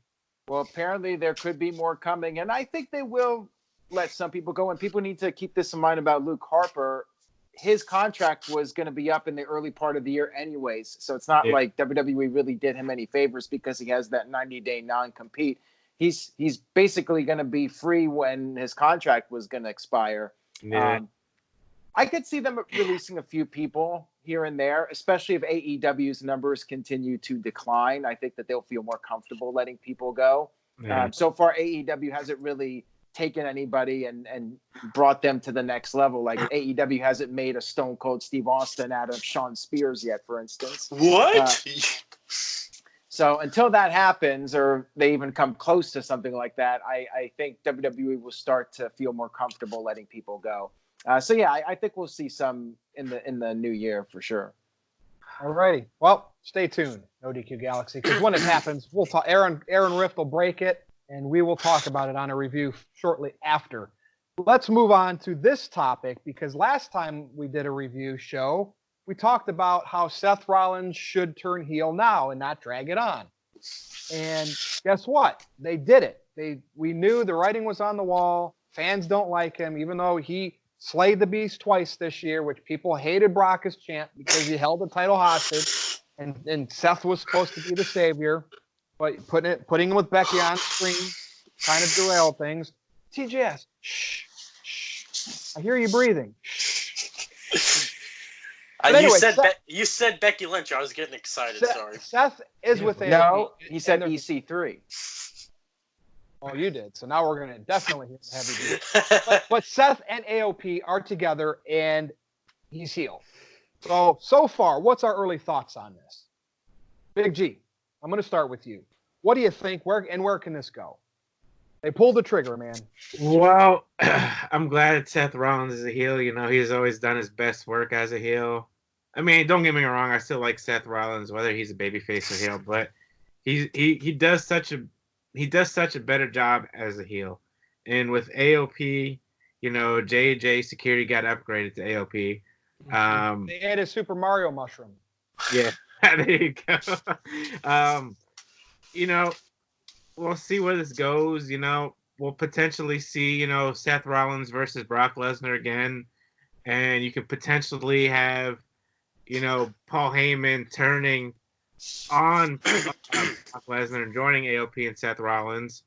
C: Well, apparently there could be more coming, and I think they will let some people go. And people need to keep this in mind about Luke Harper. His contract was going to be up in the early part of the year anyways, so it's not like WWE really did him any favors because he has that 90-day non-compete. He's basically going to be free when his contract was going to expire.
B: Yeah.
C: I could see them releasing a few people here and there, especially if AEW's numbers continue to decline. I think that they'll feel more comfortable letting people go.
B: Yeah.
C: So far, AEW hasn't really taken anybody and brought them to the next level. Like AEW hasn't made a Stone Cold Steve Austin out of Shawn Spears yet, for instance.
E: What?
C: So until that happens, or they even come close to something like that, I think WWE will start to feel more comfortable letting people go. So yeah, I think we'll see some in the new year for sure.
A: All righty. Well, stay tuned, NoDQ Galaxy, because when it happens, we'll talk. Aaron Rift will break it, and we will talk about it on a review shortly after. Let's move on to this topic, because last time we did a review show, we talked about how Seth Rollins should turn heel now and not drag it on. And guess what? They did it. We knew the writing was on the wall. Fans don't like him, even though he slayed the beast twice this year, which people hated Brock as champ because he held the title hostage, and Seth was supposed to be the savior, but putting him with Becky on screen, trying to derail things. TJS, shh. I hear you breathing. But anyway,
E: you said Becky Lynch. I was getting excited. Sorry.
A: Seth is with AEW.
C: No, he said EC3.
A: Oh, you did. So now we're going to definitely hear the heavy duty. But Seth and AOP are together, and he's heel. So far, what's our early thoughts on this? Big G, I'm going to start with you. What do you think? Where can this go? They pulled the trigger, man.
B: Well, I'm glad Seth Rollins is a heel. You know, he's always done his best work as a heel. I mean, don't get me wrong. I still like Seth Rollins, whether he's a babyface or heel, but he does such a better job as a heel. And with AOP, you know, J&J Security got upgraded to AOP.
A: They ate a Super Mario mushroom.
B: Yeah, there you go. You know, we'll see where this goes. You know, we'll potentially see, you know, Seth Rollins versus Brock Lesnar again, and you could potentially have, you know, Paul Heyman turning on Brock Lesnar and joining AOP and Seth Rollins,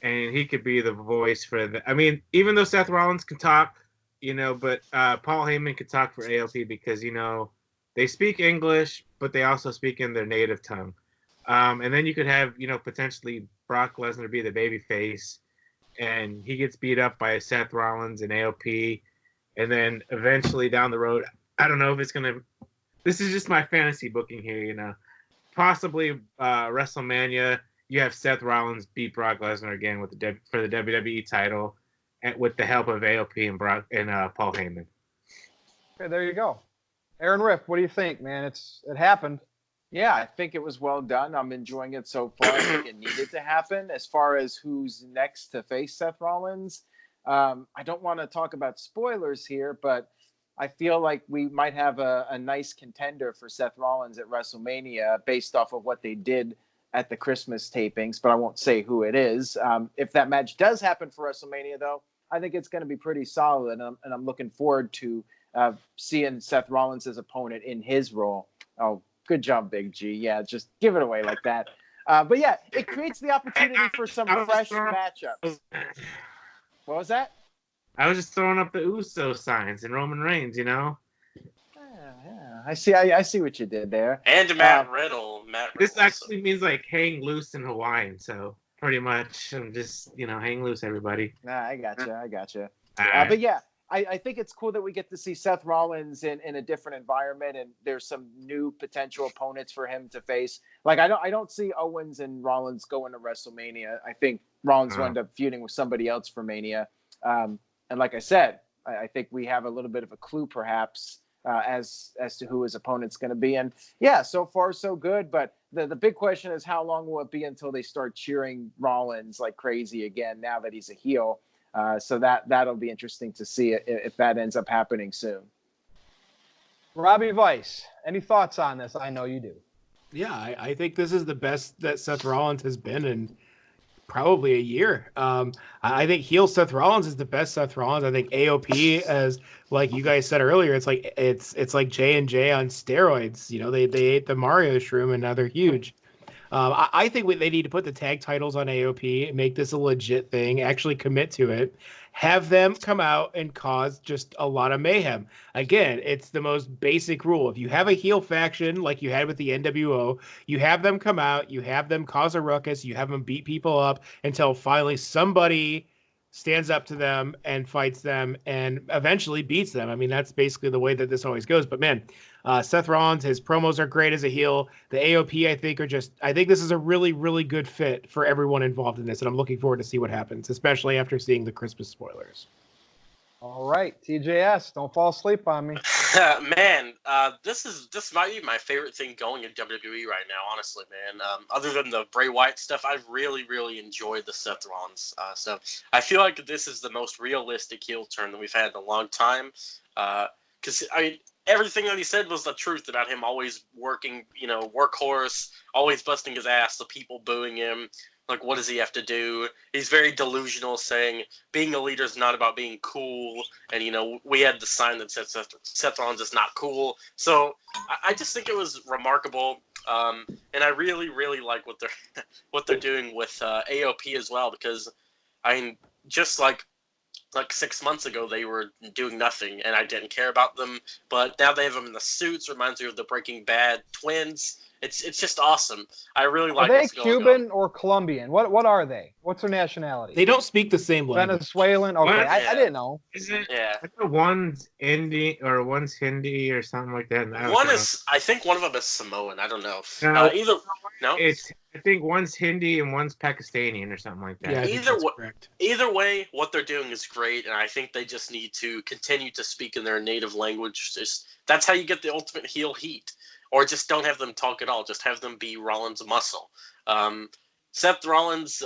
B: and he could be the voice for the. I mean, even though Seth Rollins can talk, you know, but Paul Heyman could talk for AOP because, you know, they speak English, but they also speak in their native tongue. And then you could have, you know, potentially Brock Lesnar be the babyface, and he gets beat up by Seth Rollins and AOP, and then eventually down the road, I don't know if it's gonna. This is just my fantasy booking here, you know. Possibly WrestleMania, you have Seth Rollins beat Brock Lesnar again with for the WWE title, and with the help of AOP and Paul Heyman.
A: Okay, there you go. Aaron Riff, what do you think, man? It happened.
C: Yeah, I think it was well done. I'm enjoying it so far. I think it needed to happen. As far as who's next to face Seth Rollins, I don't want to talk about spoilers here, but I feel like we might have a nice contender for Seth Rollins at WrestleMania based off of what they did at the Christmas tapings, but I won't say who it is. If that match does happen for WrestleMania, though, I think it's going to be pretty solid, and I'm looking forward to seeing Seth Rollins' opponent in his role. Oh, good job, Big G. Yeah, just give it away like that. But yeah, it creates the opportunity for some fresh matchups. What was that?
B: I was just throwing up the Uso signs and Roman Reigns, you know.
C: Yeah. I see what you did there.
E: And Matt Riddle.
B: This actually means like hang loose in Hawaiian, so pretty much I'm just, you know, hang loose, everybody.
C: Nah, I gotcha.
B: Right.
C: But yeah, I think it's cool that we get to see Seth Rollins in a different environment, and there's some new potential opponents for him to face. Like I don't see Owens and Rollins going to WrestleMania. I think Rollins will end up feuding with somebody else for Mania. And like I said, I think we have a little bit of a clue perhaps as to who his opponent's going to be. And yeah, so far so good. But the big question is, how long will it be until they start cheering Rollins like crazy again now that he's a heel? So that'll be interesting to see if that ends up happening soon.
A: Robbie Weiss, any thoughts on this? I know you do.
D: Yeah, I think this is the best that Seth Rollins has been in probably a year. I think heel Seth Rollins is the best Seth Rollins. I think AOP, as like you guys said earlier, it's like J&J on steroids. You know, they ate the Mario shroom and now they're huge. I think they need to put the tag titles on AOP, make this a legit thing, actually commit to it, have them come out and cause just a lot of mayhem. Again, it's the most basic rule. If you have a heel faction like you had with the NWO, you have them come out, you have them cause a ruckus, you have them beat people up until finally somebody stands up to them and fights them and eventually beats them. I mean, that's basically the way that this always goes. But man, Seth Rollins, his promos are great as a heel. The AOP, I think this is a really, really good fit for everyone involved in this. And I'm looking forward to see what happens, especially after seeing the Christmas spoilers.
A: All right, TJS, don't fall asleep on me.
E: Man, this might be my favorite thing going in WWE right now, honestly, man. Other than the Bray Wyatt stuff, I've really, really enjoyed the Seth Rollins stuff. I feel like this is the most realistic heel turn that we've had in a long time. Because, I mean, everything that he said was the truth about him always working, you know, workhorse, always busting his ass, the people booing him. Like, what does he have to do? He's very delusional, saying being a leader is not about being cool. And, you know, we had the sign that said Seth Rollins is not cool. So I just think it was remarkable. And I really, really like what they're doing with AOP as well, because, I mean, just like 6 months ago, they were doing nothing, and I didn't care about them. But now they have them in the suits. Reminds me of the Breaking Bad twins. It's just awesome. I really
A: Are
E: like
A: they
E: what's going on.
A: Cuban or Colombian? What are they? What's their nationality?
D: They don't speak the same language.
A: Venezuelan? Okay,
B: What?
A: I didn't know.
B: Is it?
E: Yeah.
B: I know one's Indian or one's Hindi or something like that.
E: I think one of them is Samoan. I don't know.
B: No,
E: No.
B: I think one's Hindi and one's Pakistani or something like that.
D: Yeah, I think
E: Either
D: that's
E: way-
D: correct.
E: Either way, what they're doing is great, and I think they just need to continue to speak in their native language. That's how you get the ultimate heel heat. Or just don't have them talk at all. Just have them be Rollins' muscle. Seth Rollins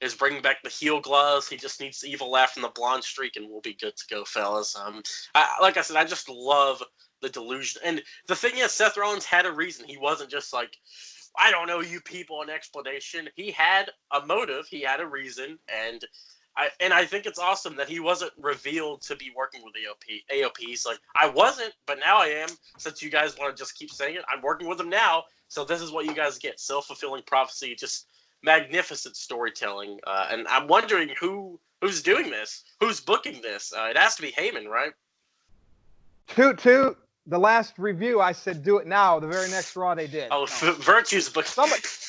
E: is bringing back the heel gloves. He just needs the evil laugh and the blonde streak, and we'll be good to go, fellas. Like I said, I just love the delusion. And the thing is, Seth Rollins had a reason. He wasn't just like, I don't know, you people, an explanation. He had a motive. He had a reason. And I think it's awesome that he wasn't revealed to be working with AOP. He's like, I wasn't, but now I am. Since you guys want to just keep saying it, I'm working with him now. So this is what you guys get. Self-fulfilling prophecy, just magnificent storytelling. And I'm wondering who's doing this? Who's booking this? It has to be Heyman, right?
A: To the last review, I said do it now. The very next Raw they did.
E: Oh, Virtue's booking.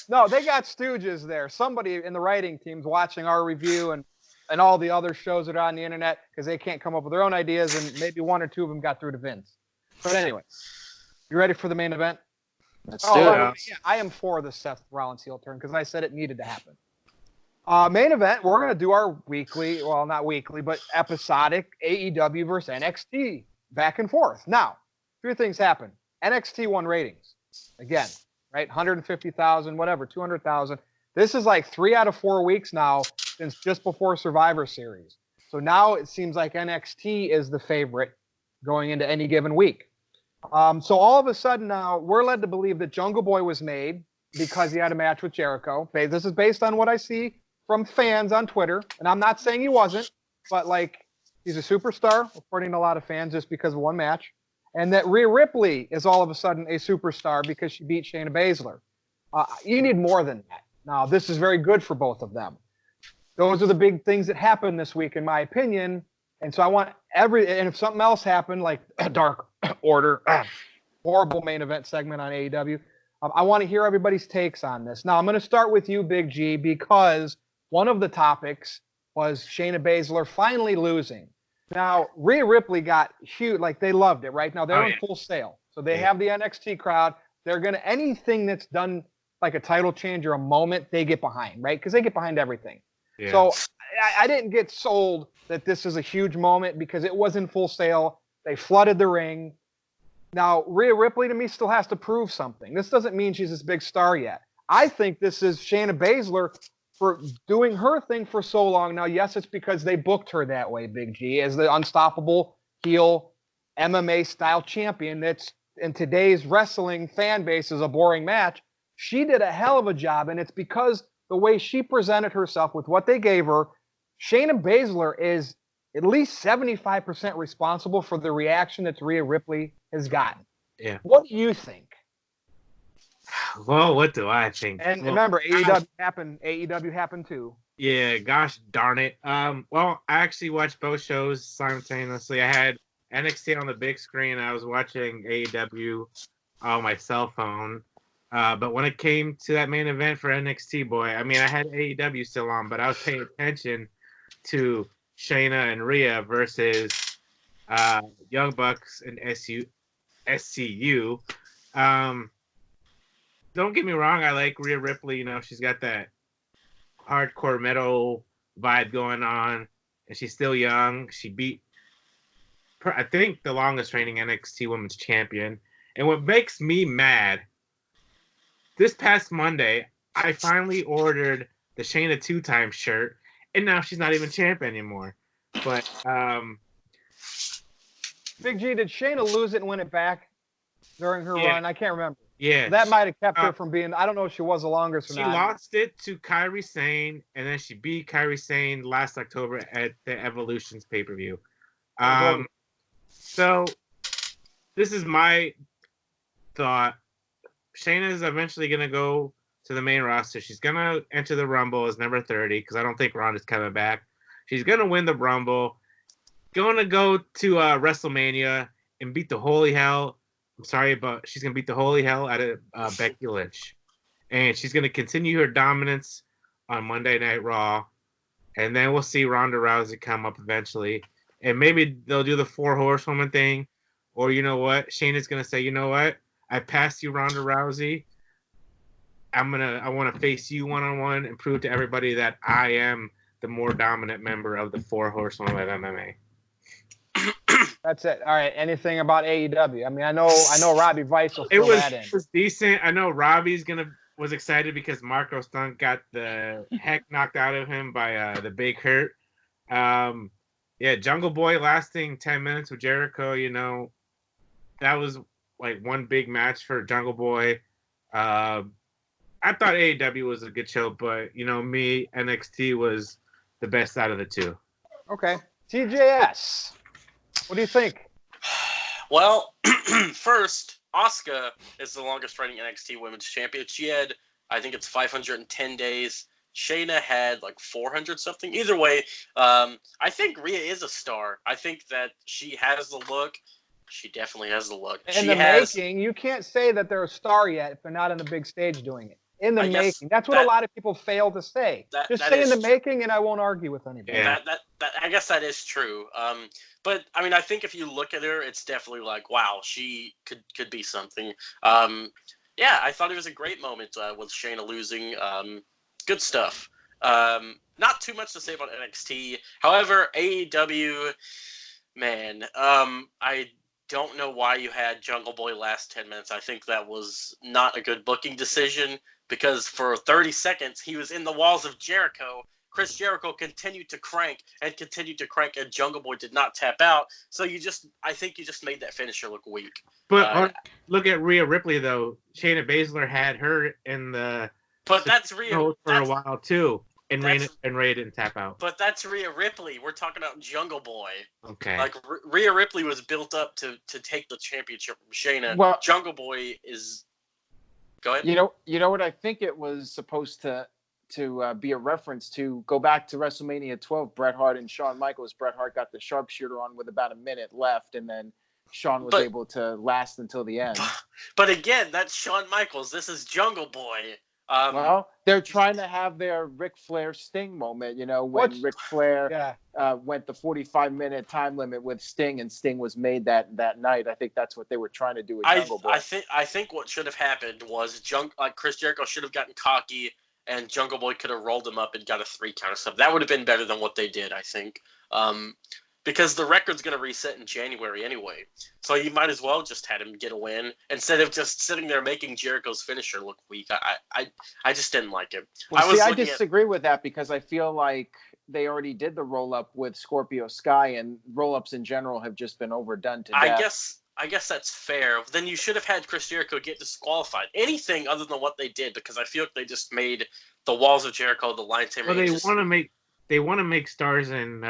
A: No, they got stooges there. Somebody in the writing team's watching our review and all the other shows that are on the internet because they can't come up with their own ideas, and maybe one or two of them got through to Vince. But anyway, you ready for the main event?
C: Let's do it.
A: Yeah, I am for the Seth Rollins heel turn because I said it needed to happen. Main event, we're going to do our weekly, well, not weekly, but episodic AEW versus NXT back and forth. Now, three things happen. NXT won ratings. Again, right? 150,000, whatever, 200,000. This is like 3 out of 4 weeks now since just before Survivor Series. So now it seems like NXT is the favorite going into any given week. So all of a sudden now we're led to believe that Jungle Boy was made because he had a match with Jericho. This is based on what I see from fans on Twitter. And I'm not saying he wasn't, but like he's a superstar, according to a lot of fans, just because of one match. And that Rhea Ripley is all of a sudden a superstar because she beat Shayna Baszler. You need more than that. Now, this is very good for both of them. Those are the big things that happened this week, in my opinion. And so I want and if something else happened, like a Dark Order, horrible main event segment on AEW, I want to hear everybody's takes on this. Now, I'm going to start with you, Big G, because one of the topics was Shayna Baszler finally losing. Now, Rhea Ripley got huge, like they loved it, right? Now, they're in full sale. So they have the NXT crowd. They're going to, anything that's done like a title change or a moment, they get behind, right? Because they get behind everything. Yeah. So I didn't get sold that this is a huge moment because it was in full sale. They flooded the ring. Now, Rhea Ripley to me still has to prove something. This doesn't mean she's this big star yet. I think this is Shayna Baszler for doing her thing for so long. Now, yes, it's because they booked her that way, Big G, as the unstoppable heel MMA style champion that's in today's wrestling fan base is a boring match. She did a hell of a job, and it's because the way she presented herself with what they gave her, Shayna Baszler is at least 75% responsible for the reaction that Rhea Ripley has gotten.
B: Yeah.
A: What do you think?
B: Well, what do I think?
A: And remember, AEW happened too.
B: Yeah, gosh darn it. Well, I actually watched both shows simultaneously. I had NXT on the big screen. I was watching AEW on my cell phone. But when it came to that main event for NXT, boy, I mean, I had AEW still on, but I was paying attention to Shayna and Rhea versus Young Bucks and SCU. Don't get me wrong, I like Rhea Ripley. You know, she's got that hardcore metal vibe going on, and she's still young. She beat, I think, the longest reigning NXT Women's Champion. And what makes me mad, this past Monday, I finally ordered the Shayna 2-time shirt, and now she's not even champ anymore. But
A: Big G, did Shayna lose it and win it back during her run? I can't remember.
B: Yeah.
A: That might have kept her from being, I don't know if she was the longest or not.
B: She lost it to Kairi Sane, and then she beat Kairi Sane last October at the Evolutions pay-per-view. So this is my thought. Shayna's eventually going to go to the main roster. She's going to enter the Rumble as number 30 because I don't think Ronda's coming back. She's going to win the Rumble. Going to go to WrestleMania and beat the holy hell I'm sorry, but she's gonna beat the holy hell out of Becky Lynch, and she's gonna continue her dominance on Monday Night Raw, and then we'll see Ronda Rousey come up eventually, and maybe they'll do the 4 horsewoman thing, or you know what, Shayna's gonna say, you know what, I passed you, Ronda Rousey. I want to face you one-on-one and prove to everybody that I am the more dominant member of the 4 horsewomen of MMA.
A: That's it. All right. Anything about AEW? I mean, I know Robbie Vice will fill that in.
B: It was decent. I know Robbie's was excited because Marco Stunt got the heck knocked out of him by the Big Hurt. Yeah, Jungle Boy lasting 10 minutes with Jericho. You know, that was like one big match for Jungle Boy. I thought AEW was a good show, but you know, NXT was the best out of the two.
A: Okay, TJS. What do you think?
E: Well, first, Asuka is the longest reigning NXT Women's Champion. She had, I think it's 510 days. Shayna had like 400 something. Either way, I think Rhea is a star. I think that she has the look. She definitely has the look.
A: Making, you can't say that they're a star yet if they're not on the big stage doing it. In the making. That's what a lot of people fail to say. Just say in the making, and I won't argue with anybody.
E: Yeah. I guess that is true. But I mean, I think if you look at her, it's definitely like, wow, she could be something. Yeah, I thought it was a great moment with Shayna losing. Good stuff. Not too much to say about NXT. However, AEW, man, I don't know why you had Jungle Boy last 10 minutes. I think that was not a good booking decision because for 30 seconds he was in the walls of Jericho. Chris Jericho continued to crank, and Jungle Boy did not tap out. So I think you just made that finisher look weak.
B: But look at Rhea Ripley though. Shayna Baszler had her in the
E: that's Rhea
B: for a while too. And Rhea didn't tap out.
E: But that's Rhea Ripley. We're talking about Jungle Boy.
B: Okay.
E: Like Rhea Ripley was built up to take the championship from Shayna.
C: Well,
E: Jungle Boy is. Go ahead.
C: You know what I think it was supposed to be a reference to. Go back to WrestleMania 12. Bret Hart and Shawn Michaels. Bret Hart got the sharpshooter on with about a minute left, and then Shawn was able to last until the end.
E: But again, that's Shawn Michaels. This is Jungle Boy.
C: Well, they're trying to have their Ric Flair Sting moment, you know, when Ric Flair went the 45-minute time limit with Sting, and Sting was made that night. I think that's what they were trying to do with Jungle Boy.
E: I think what should have happened was Chris Jericho should have gotten cocky, and Jungle Boy could have rolled him up and got a 3 count or something. That would have been better than what they did, I think. Because the record's going to reset in January anyway. So you might as well just had him get a win instead of just sitting there making Jericho's finisher look weak. I just didn't like it.
C: Well, I disagree with that because I feel like they already did the roll-up with Scorpio Sky, and roll-ups in general have just been overdone to death.
E: I guess that's fair. Then you should have had Chris Jericho get disqualified. Anything other than what they did, because I feel like they just made the Walls of Jericho, the Lion Tamer.
B: Well, they want to make stars in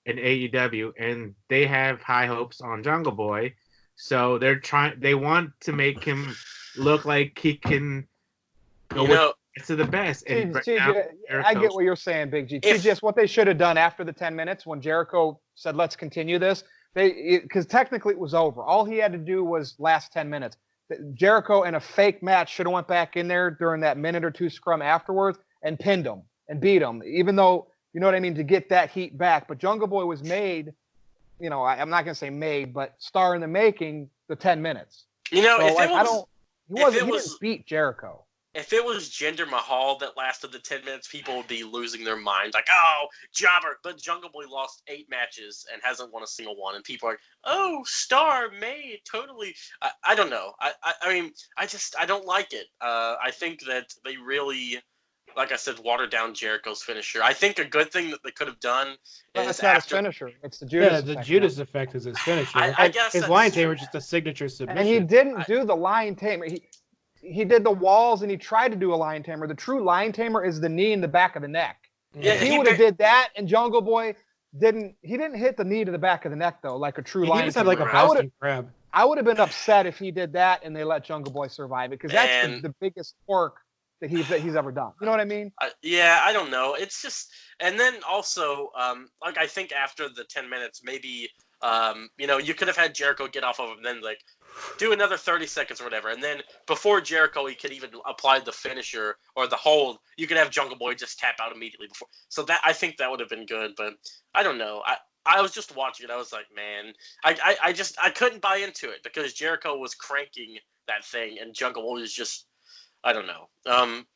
B: AEW, and they have high hopes on Jungle Boy, so they want to make him look like he can go to the best. And
A: I get what you're saying, Big G. Just what they should have done after the 10 minutes when Jericho said, "Let's continue this." Because technically it was over. All he had to do was last 10 minutes. Jericho in a fake match should have went back in there during that minute or two scrum afterwards and pinned him and beat him, even though. You know what I mean? To get that heat back. But Jungle Boy was made, you know, I'm not going to say made, but star in the making the 10 minutes.
E: You know,
A: so, he didn't beat Jericho.
E: If it was Jinder Mahal that lasted the 10 minutes, people would be losing their minds. Like, oh, jobber. But Jungle Boy lost 8 matches and hasn't won a single one. And people are like, oh, star made. Totally. I don't know. I mean, I don't like it. I think that they really... Like I said, water down Jericho's finisher. I think a good thing that they could have done
A: is not his finisher. It's the Judas effect.
D: The Judas effect is his finisher.
E: I guess
D: his Lion Tamer is just a signature submission.
A: And he didn't do the Lion Tamer. He did the walls, and he tried to do a Lion Tamer. The true Lion Tamer is the knee in the back of the neck. Yeah, he would have did that, and Jungle Boy didn't. He didn't hit the knee to the back of the neck though, like a true Lion Tamer. He just had like a Boston Crab. I would have been upset if he did that and they let Jungle Boy survive it, because that's the biggest quirk that he's ever done. You know what I mean?
E: Yeah, I don't know. It's just, and then also, I think after the 10 minutes, maybe, you could have had Jericho get off of him, and then do another 30 seconds or whatever. And then before Jericho, he could even apply the finisher or the hold. You could have Jungle Boy just tap out immediately before. So that I think that would have been good. But I don't know. I was just watching it. I was like, man, I couldn't buy into it because Jericho was cranking that thing and Jungle Boy was just, I don't know.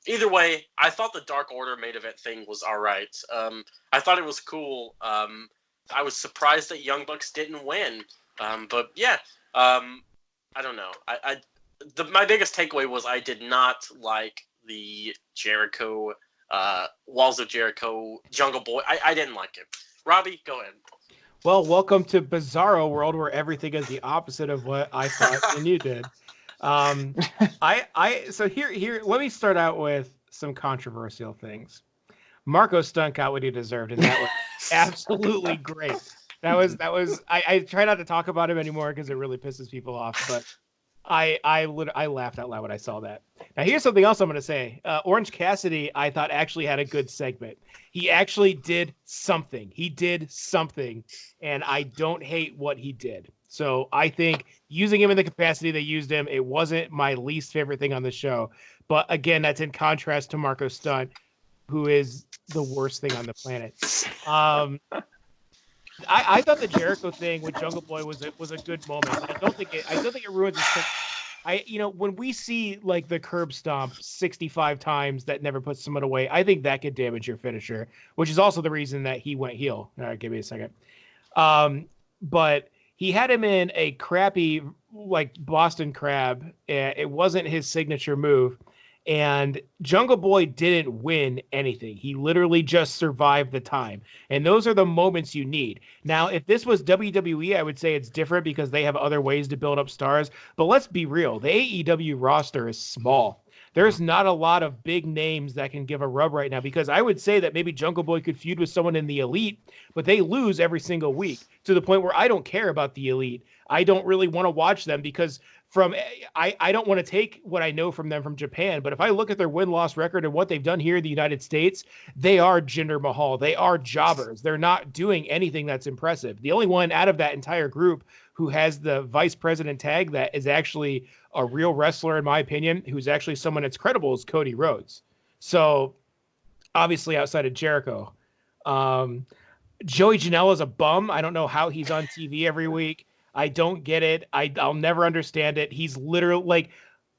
E: Either way, I thought the Dark Order main event thing was all right. I thought it was cool. I was surprised that Young Bucks didn't win. But yeah, I don't know. My biggest takeaway was I did not like the Jericho, Walls of Jericho, Jungle Boy. I didn't like it. Robbie, go ahead.
D: Well, welcome to Bizarro World, where everything is the opposite of what I thought and you did. So here, let me start out with some controversial things. Marco Stunt got what he deserved, and that was absolutely great. That was. I try not to talk about him anymore because it really pisses people off. But I laughed out loud when I saw that. Now here's something else I'm going to say. Orange Cassidy, I thought actually had a good segment. He actually did something. And I don't hate what he did. So I think using him in the capacity they used him, it wasn't my least favorite thing on the show. But again, that's in contrast to Marco Stunt, who is the worst thing on the planet. I thought the Jericho thing with Jungle Boy was a good moment. I don't think it ruins his. When we see like the curb stomp 65 times that never puts someone away, I think that could damage your finisher, which is also the reason that he went heel. All right, give me a second. But he had him in a crappy like Boston Crab. It wasn't his signature move. And Jungle Boy didn't win anything. He literally just survived the time. And those are the moments you need. Now, if this was WWE, I would say it's different because they have other ways to build up stars. But let's be real. The AEW roster is small. There's not a lot of big names that can give a rub right now because I would say that maybe Jungle Boy could feud with someone in the Elite, but they lose every single week to the point where I don't care about the Elite. I don't really want to watch them because I don't want to take what I know from them from Japan, but if I look at their win-loss record and what they've done here in the United States, they are Jinder Mahal. They are jobbers. They're not doing anything that's impressive. The only one out of that entire group who has the vice president tag that is actually a real wrestler, in my opinion, who's actually someone that's credible is Cody Rhodes. So obviously outside of Jericho, Joey Janela's a bum. I don't know how he's on TV every week. I don't get it. I'll never understand it. He's literally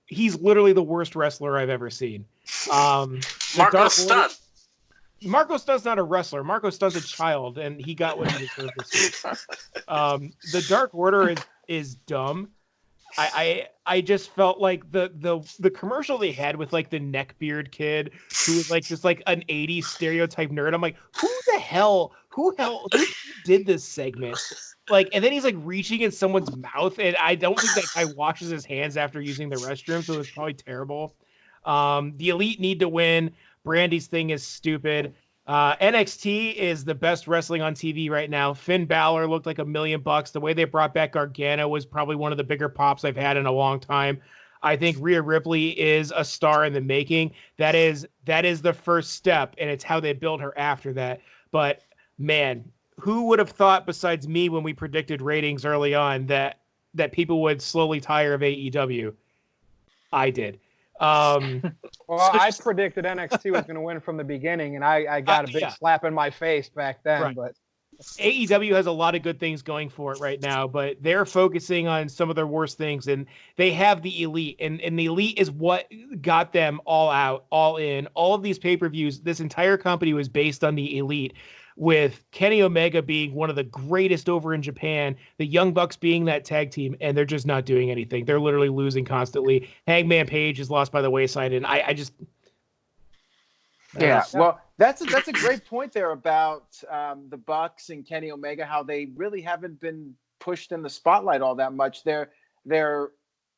D: the worst wrestler I've ever seen.
E: Marco Stunt.
D: Marco Stunt's not a wrestler. Marco Stunt's a child, and he got what he deserved this week. The Dark Order is dumb. I just felt like the commercial they had with like the neckbeard kid who was like just like an 80s stereotype nerd. I'm like, who did this segment? Like, and then he's like reaching in someone's mouth, and I don't think that guy washes his hands after using the restroom, so it's probably terrible. The Elite need to win. Brandy's thing is stupid. NXT is the best wrestling on TV right now. Finn Balor looked like $1 million. The way they brought back Gargano was probably one of the bigger pops I've had in a long time. I think Rhea Ripley is a star in the making. That is the first step, and it's how they build her after that. But man, who would have thought besides me when we predicted ratings early on that people would slowly tire of AEW? I did.
A: I predicted NXT was going to win from the beginning, and I got a big slap in my face back then.
D: Right.
A: But
D: AEW has a lot of good things going for it right now, but they're focusing on some of their worst things, and they have the Elite, and the Elite is what got them all out, all in. All of these pay-per-views, this entire company was based on the Elite, with Kenny Omega being one of the greatest over in Japan, the Young Bucks being that tag team, and they're just not doing anything. They're literally losing constantly. Hangman Page is lost by the wayside, and I just...
C: Yeah, well, that's a great point there about the Bucks and Kenny Omega, how they really haven't been pushed in the spotlight all that much. They're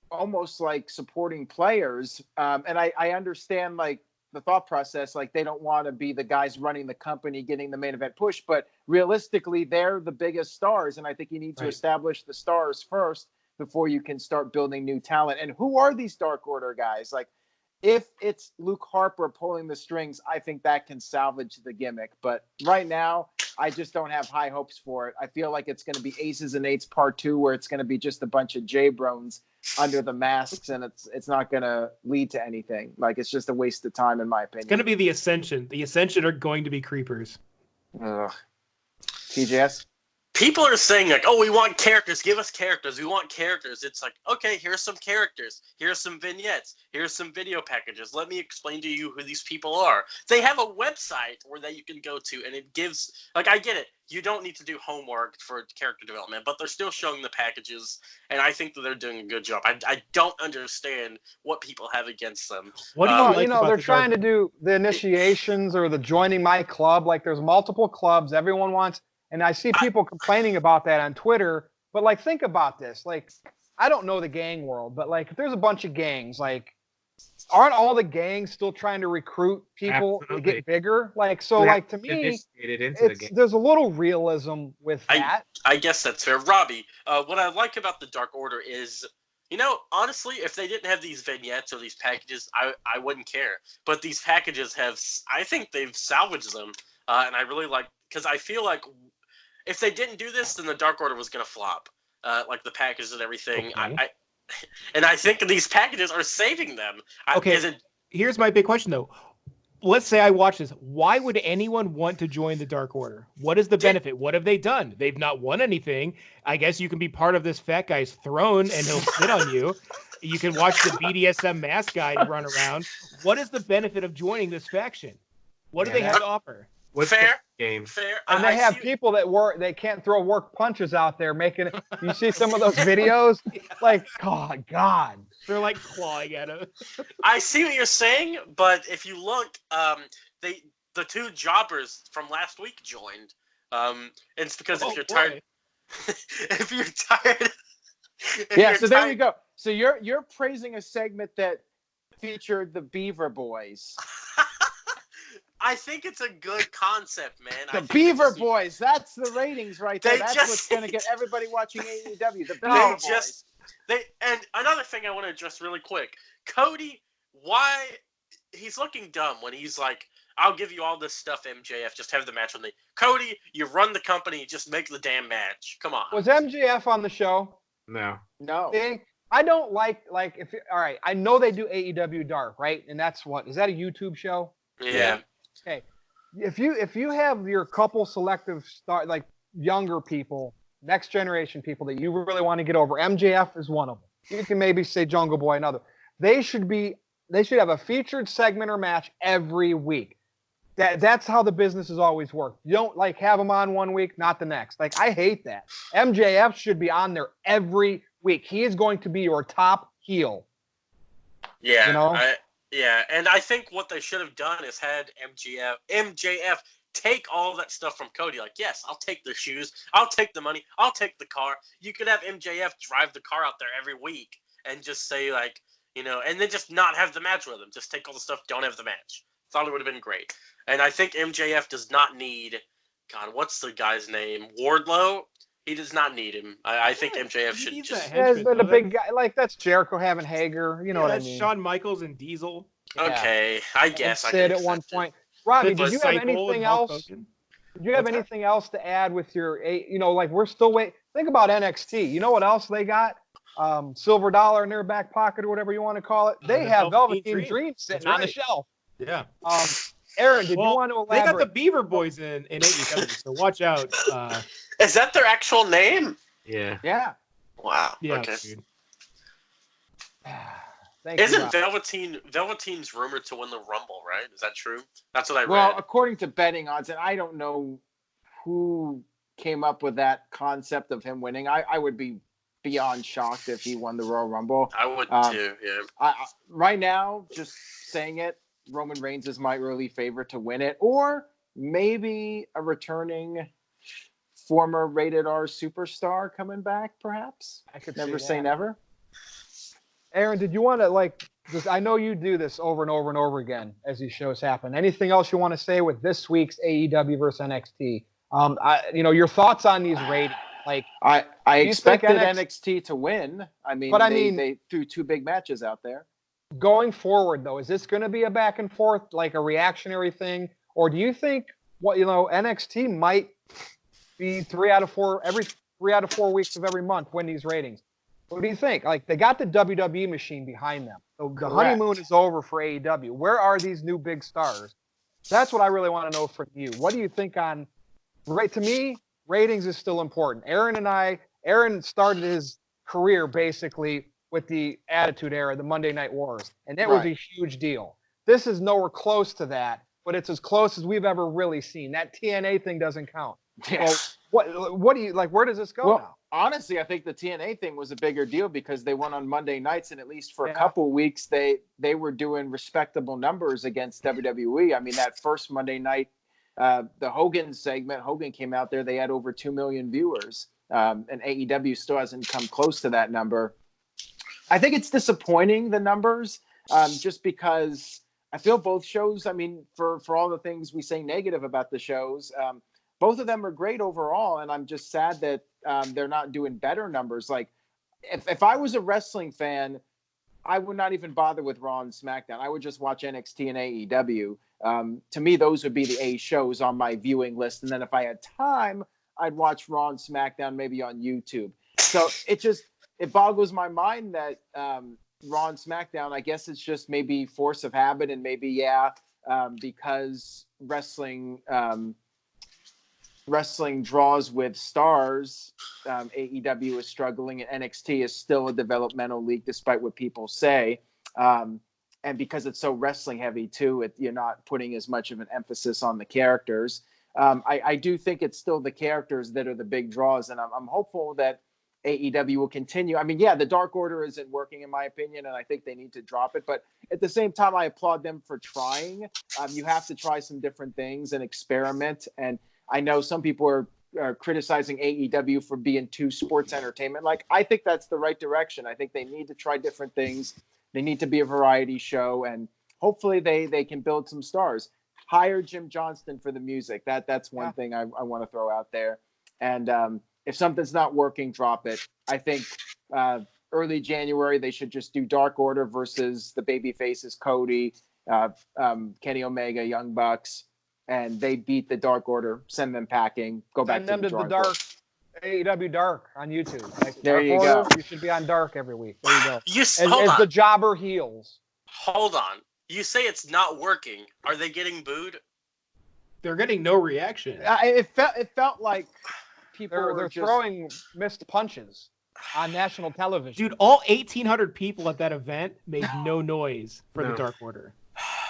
C: almost like supporting players, and I understand like the thought process, like they don't want to be the guys running the company, getting the main event push, but realistically, they're the biggest stars, and I think you need to establish the stars first before you can start building new talent. And who are these Dark Order guys? Like, if it's Luke Harper pulling the strings, I think that can salvage the gimmick. But right now, I just don't have high hopes for it. I feel like it's going to be Aces and Eights Part 2, where it's going to be just a bunch of J-Brones under the masks, and it's not going to lead to anything. Like, it's just a waste of time, in my opinion.
D: It's going to be the Ascension. The Ascension are going to be creepers.
C: Ugh. TJS?
E: People are saying, like, oh, we want characters. Give us characters. We want characters. It's like, okay, here's some characters. Here's some vignettes. Here's some video packages. Let me explain to you who these people are. They have a website that you can go to, and it gives, like, I get it. You don't need to do homework for character development, but they're still showing the packages, and I think that they're doing a good job. I don't understand what people have against them.
D: What do you like about
A: they're
D: the
A: trying to do the initiations or the joining my club. Like, there's multiple clubs. Everyone wants. And I see people complaining about that on Twitter, but like, think about this. Like, I don't know the gang world, but like, if there's a bunch of gangs, like, aren't all the gangs still trying to recruit people to get bigger? Like, so like, to me, there's a little realism with that.
E: I guess that's fair. Robbie, what I like about the Dark Order is, you know, honestly, if they didn't have these vignettes or these packages, I wouldn't care. But these packages I think they've salvaged them. And I really like, because I feel like if they didn't do this, then the Dark Order was going to flop. Like the packages and everything.
D: Okay.
E: And I think these packages are saving them.
D: Okay, here's my big question, though. Let's say I watch this. Why would anyone want to join the Dark Order? What is the benefit? What have they done? They've not won anything. I guess you can be part of this fat guy's throne, and he'll sit on you. You can watch the BDSM mask guy run around. What is the benefit of joining this faction? What do they have to offer?
E: Fair.
A: And they have people they can't throw work punches out there making it. You see some of those videos? Like, God.
D: They're like clawing at him.
E: I see what you're saying, but if you look, the two jobbers from last week joined. It's because if you're tired, if you're tired.
C: There you go. So you're praising a segment that featured the Beaver Boys.
E: I think it's a good concept, man.
C: The Beaver Boys. That's the ratings right there. That's what's going to get everybody watching AEW. The Beaver Boys.
E: And another thing I want to address really quick. Cody, why he's looking dumb when he's like, I'll give you all this stuff, MJF. Just have the match with me. Cody, you run the company. Just make the damn match. Come on.
A: Was MJF on the show?
B: No.
A: See, I don't like all right, I know they do AEW Dark, right? And that's is that a YouTube show?
E: Yeah.
A: Okay, if you have your couple selective like younger people, next generation people that you really want to get over, MJF is one of them. You can maybe say Jungle Boy another. They should have a featured segment or match every week. That's how the business has always worked. You don't like have them on one week, not the next. Like, I hate that. MJF should be on there every week. He is going to be your top heel.
E: Yeah.
A: You know?
E: Yeah, and I think what they should have done is had MJF take all that stuff from Cody. Like, yes, I'll take the shoes, I'll take the money, I'll take the car. You could have MJF drive the car out there every week and just say, like, you know, and then just not have the match with him. Just take all the stuff, don't have the match. Thought it would have been great. And I think MJF does not need, God, what's the guy's name? Wardlow? He does not need him. I think MJF should just.
A: The big guy, like, that's Jericho having Hager. You know what I mean?
D: Shawn Michaels and Diesel.
E: Okay, I guess.
A: I Sid at one point. Robbie, did you have anything else? Did you have anything else to add with your? You know, like, we're still waiting. Think about NXT. You know what else they got? Silver dollar in their back pocket or whatever you want to call it. They have Velveteen Dream sitting on the shelf.
D: Yeah.
A: Aaron, did you want to elaborate?
D: They got the Beaver Boys in AEW, so watch out.
E: Is that their actual name?
B: Yeah.
A: Yeah.
E: Wow.
D: Yeah,
E: okay.
A: Isn't
E: Velveteen's rumored to win the Rumble, right? Is that true? That's what I read.
C: Well, according to betting odds, and I don't know who came up with that concept of him winning. I would be beyond shocked if he won the Royal Rumble.
E: I would too, yeah.
C: Right now, just saying it, Roman Reigns is my early favorite to win it, or maybe a returning former rated R superstar coming back, perhaps.
A: I could
C: never say never.
A: Aaron, did you want to I know you do this over and over and over again as these shows happen. Anything else you want to say with this week's AEW versus NXT? Your thoughts on these ratings. Like,
C: I expected NXT to win. I mean, they threw two big matches out there.
A: Going forward, though, is this going to be a back and forth, like a reactionary thing, or do you think NXT might be 3 out of 4 every 3 out of 4 weeks of every month win these ratings. What do you think? Like, they got the WWE machine behind them. So the honeymoon is over for AEW. Where are these new big stars? That's what I really want to know from you. What do you think on, right? To me, ratings is still important. Aaron started his career basically with the Attitude Era, the Monday Night Wars, and that was a huge deal. This is nowhere close to that, but it's as close as we've ever really seen. That TNA thing doesn't count.
C: Yeah.
A: So what do you like? Where does this go now?
C: Honestly, I think the TNA thing was a bigger deal because they won on Monday nights, and at least for a couple weeks, they were doing respectable numbers against WWE. I mean, that first Monday night, the Hogan segment, Hogan came out there, they had over 2 million viewers, and AEW still hasn't come close to that number. I think it's disappointing, the numbers, just because I feel both shows, I mean, for all the things we say negative about the shows, both of them are great overall, and I'm just sad that they're not doing better numbers. Like, if I was a wrestling fan, I would not even bother with Raw and SmackDown. I would just watch NXT and AEW. To me, those would be the A shows on my viewing list. And then if I had time, I'd watch Raw and SmackDown maybe on YouTube. So it boggles my mind that Raw and SmackDown, I guess it's just maybe force of habit, and maybe, because wrestling draws with stars, AEW is struggling, and NXT is still a developmental league despite what people say, and because it's so wrestling heavy too, you're not putting as much of an emphasis on the characters. I do think it's still the characters that are the big draws, and I'm hopeful that AEW will continue. I mean, the Dark Order isn't working in my opinion, and I think they need to drop it, but at the same time, I applaud them for trying. You have to try some different things and experiment, and I know some people are criticizing AEW for being too sports entertainment. Like, I think that's the right direction. I think they need to try different things. They need to be a variety show, and hopefully they can build some stars. Hire Jim Johnston for the music. That's one thing I want to throw out there. And if something's not working, drop it. I think early January they should just do Dark Order versus the baby faces, Cody, Kenny Omega, Young Bucks. And they beat the Dark Order, send them packing, go back to the drawing board.
A: AEW Dark on YouTube. Like,
C: there you go.
A: You should be on Dark every week. There you go.
E: Hold on.
A: The jobber heels.
E: Hold on. You say it's not working. Are they getting booed?
D: They're getting no reaction.
C: It felt like people
A: were throwing missed punches on national television.
D: Dude, all 1,800 people at that event made no noise for the Dark Order.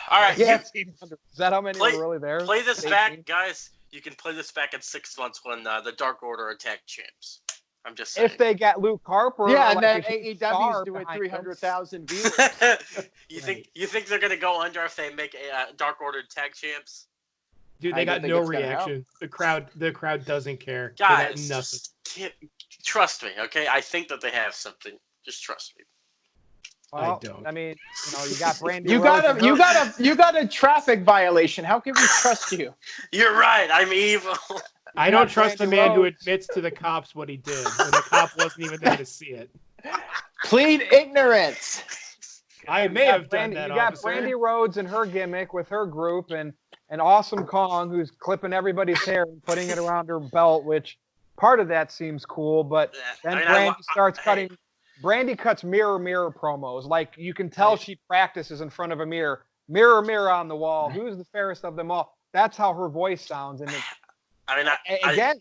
E: All right.
A: Yeah. Is that how many were really there?
E: Play this back, guys. You can play this back in 6 months when the Dark Order attack champs. I'm just saying.
A: If they get Luke Harper,
C: and then AEW's doing 300,000 viewers.
E: You think they're gonna go under if they make a Dark Order tag champs?
D: Dude, they got no reaction. The crowd doesn't care.
E: Guys,
D: nothing.
E: Trust me, okay? I think that they have something. Just trust me.
A: Well,
D: I don't.
A: I mean, you got Brandy.
C: You got a traffic violation. How can we trust you?
E: You're right. I'm evil.
D: I don't trust the man who admits to the cops what he did when the cop wasn't even there to see it.
C: Plead ignorance.
D: I may have done that.
A: You got Brandy Rhodes and her gimmick with her group, and Awesome Kong, who's clipping everybody's hair and putting it around her belt, which part of that seems cool, but then Brandy starts cutting. Brandy cuts mirror promos. Like, you can tell she practices in front of a mirror. Mirror on the wall. Who's the fairest of them all? That's how her voice sounds. And again,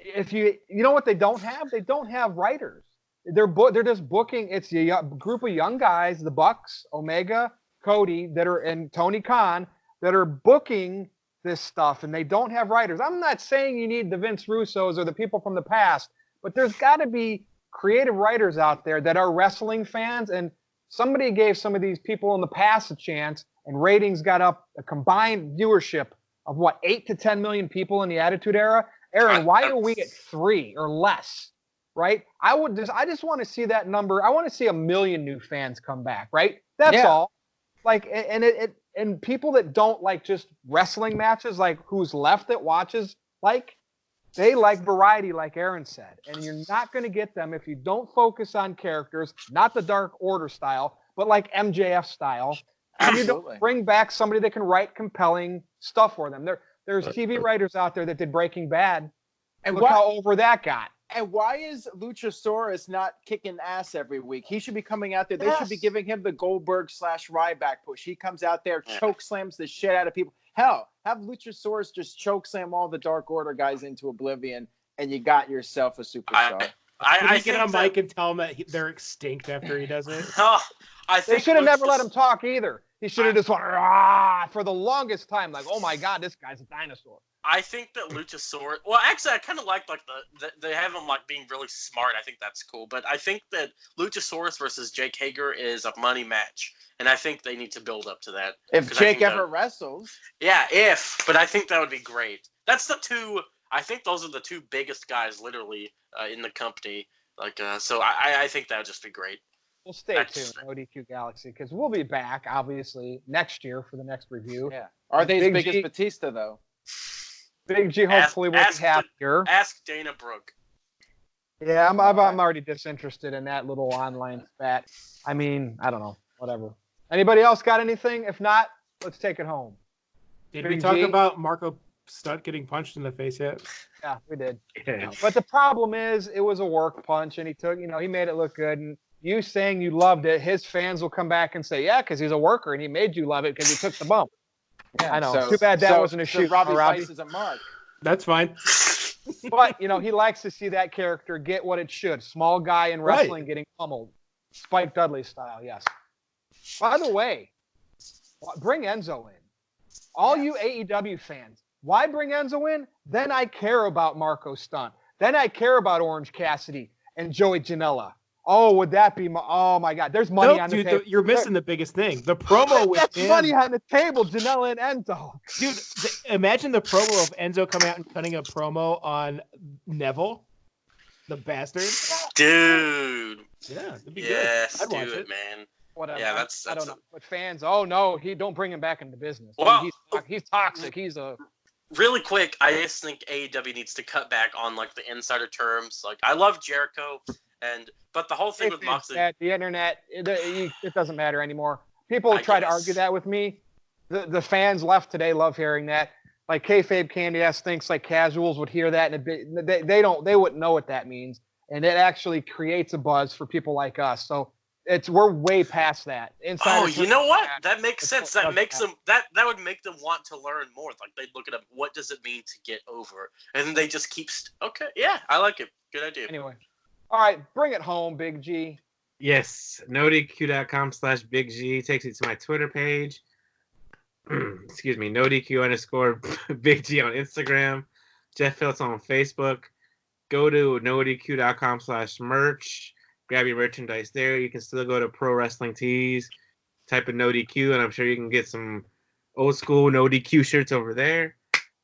A: if you know what they don't have? They don't have writers. They're just booking. It's a group of young guys, the Bucks, Omega, Cody, and Tony Khan, that are booking this stuff, and they don't have writers. I'm not saying you need the Vince Russos or the people from the past, but there's got to be creative writers out there that are wrestling fans, and somebody gave some of these people in the past a chance, and ratings got up a combined viewership of 8 to 10 million people in the Attitude Era. Aaron, why are we at 3 or less? Right? I just want to see that number. I want to see 1 million new fans come back. Right? That's all. Like, and people that don't like just wrestling matches, like who's left that watches, like, they like variety, like Aaron said, and you're not going to get them if you don't focus on characters, not the Dark Order style, but like MJF style, and you don't bring back somebody that can write compelling stuff for them. There's TV writers out there that did Breaking Bad.
C: And
A: Look how over that got.
C: And why is Luchasaurus not kicking ass every week? He should be coming out there. They should be giving him the Goldberg/Ryback push. He comes out there, choke slams the shit out of people. Hell, have Luchasaurus just choke slam all the Dark Order guys into oblivion, and you got yourself a superstar.
D: I get on mic and tell him that they're extinct after he does it.
A: They should have never let him talk either. He should have just went for the longest time, like, oh my God, this guy's a dinosaur.
E: I think that Luchasaurus. Well, actually, I kind of like they have him like being really smart. I think that's cool. But I think that Luchasaurus versus Jake Hager is a money match, and I think they need to build up to that.
C: If Jake ever wrestles,
E: but I think that would be great. That's the two. I think those are the two biggest guys, literally, in the company. Like, so I think that would just be great.
A: We'll stay tuned, NoDQ Galaxy, because we'll be back, obviously, next year for the next review.
C: Yeah. Are they as big as Batista, though?
A: Big G hopefully will be happier.
E: Ask Dana Brooke.
A: Yeah, I'm already disinterested in that little online spat. I mean, I don't know. Whatever. Anybody else got anything? If not, let's take it home.
D: Did we talk about Marco Stunt getting punched in the face yet?
A: Yeah, we did.
B: Yeah.
A: But the problem is, it was a work punch, and he took, he made it look good. And you saying you loved it, his fans will come back and say, yeah, because he's a worker, and he made you love it because he took the bump. Yeah, I know. So, too bad that wasn't a shoot.
C: Robbie Vice is a mark.
D: That's fine.
A: But, he likes to see that character get what it should. Small guy in wrestling getting pummeled. Spike Dudley style, yes. By the way, bring Enzo in. All you AEW fans, why bring Enzo in? Then I care about Marco Stunt. Then I care about Orange Cassidy and Joey Janela. Oh, would that be oh my God? There's money on the table.
D: You're missing the biggest thing. The promo with
A: That's money on the table, Janela and Enzo.
D: Dude, imagine the promo of Enzo coming out and cutting a promo on Neville, the bastard.
E: Dude.
D: Yeah, it'd be
E: yes,
D: good.
E: I'd watch it, man.
A: Whatever.
E: Yeah, that's
A: I don't know. But fans, oh no, don't bring him back into business.
E: Well,
A: he's toxic. He's a
E: really quick. I just think AEW needs to cut back on like the insider terms. Like, I love Jericho. But the whole thing with Moxley,
A: the internet, it doesn't matter anymore. People try to argue that with me. The fans left today love hearing that. Like kayfabe Candy ass thinks like casuals would hear that, and they wouldn't know what that means, and it actually creates a buzz for people like us. So we're way past that.
E: You know what? That makes sense. That makes them that would make them want to learn more. Like they'd look it up. What does it mean to get over? And then they just keep. Okay, yeah, I like it. Good idea.
A: Anyway. All right, bring it home, Big G.
B: Yes, NoDQ.com/Big G takes you to my Twitter page. Excuse me, NoDQ_Big G on Instagram. Jeff Phillips on Facebook. Go to NoDQ.com/merch. Grab your merchandise there. You can still go to Pro Wrestling Tees. Type in NoDQ, and I'm sure you can get some old school NoDQ shirts over there.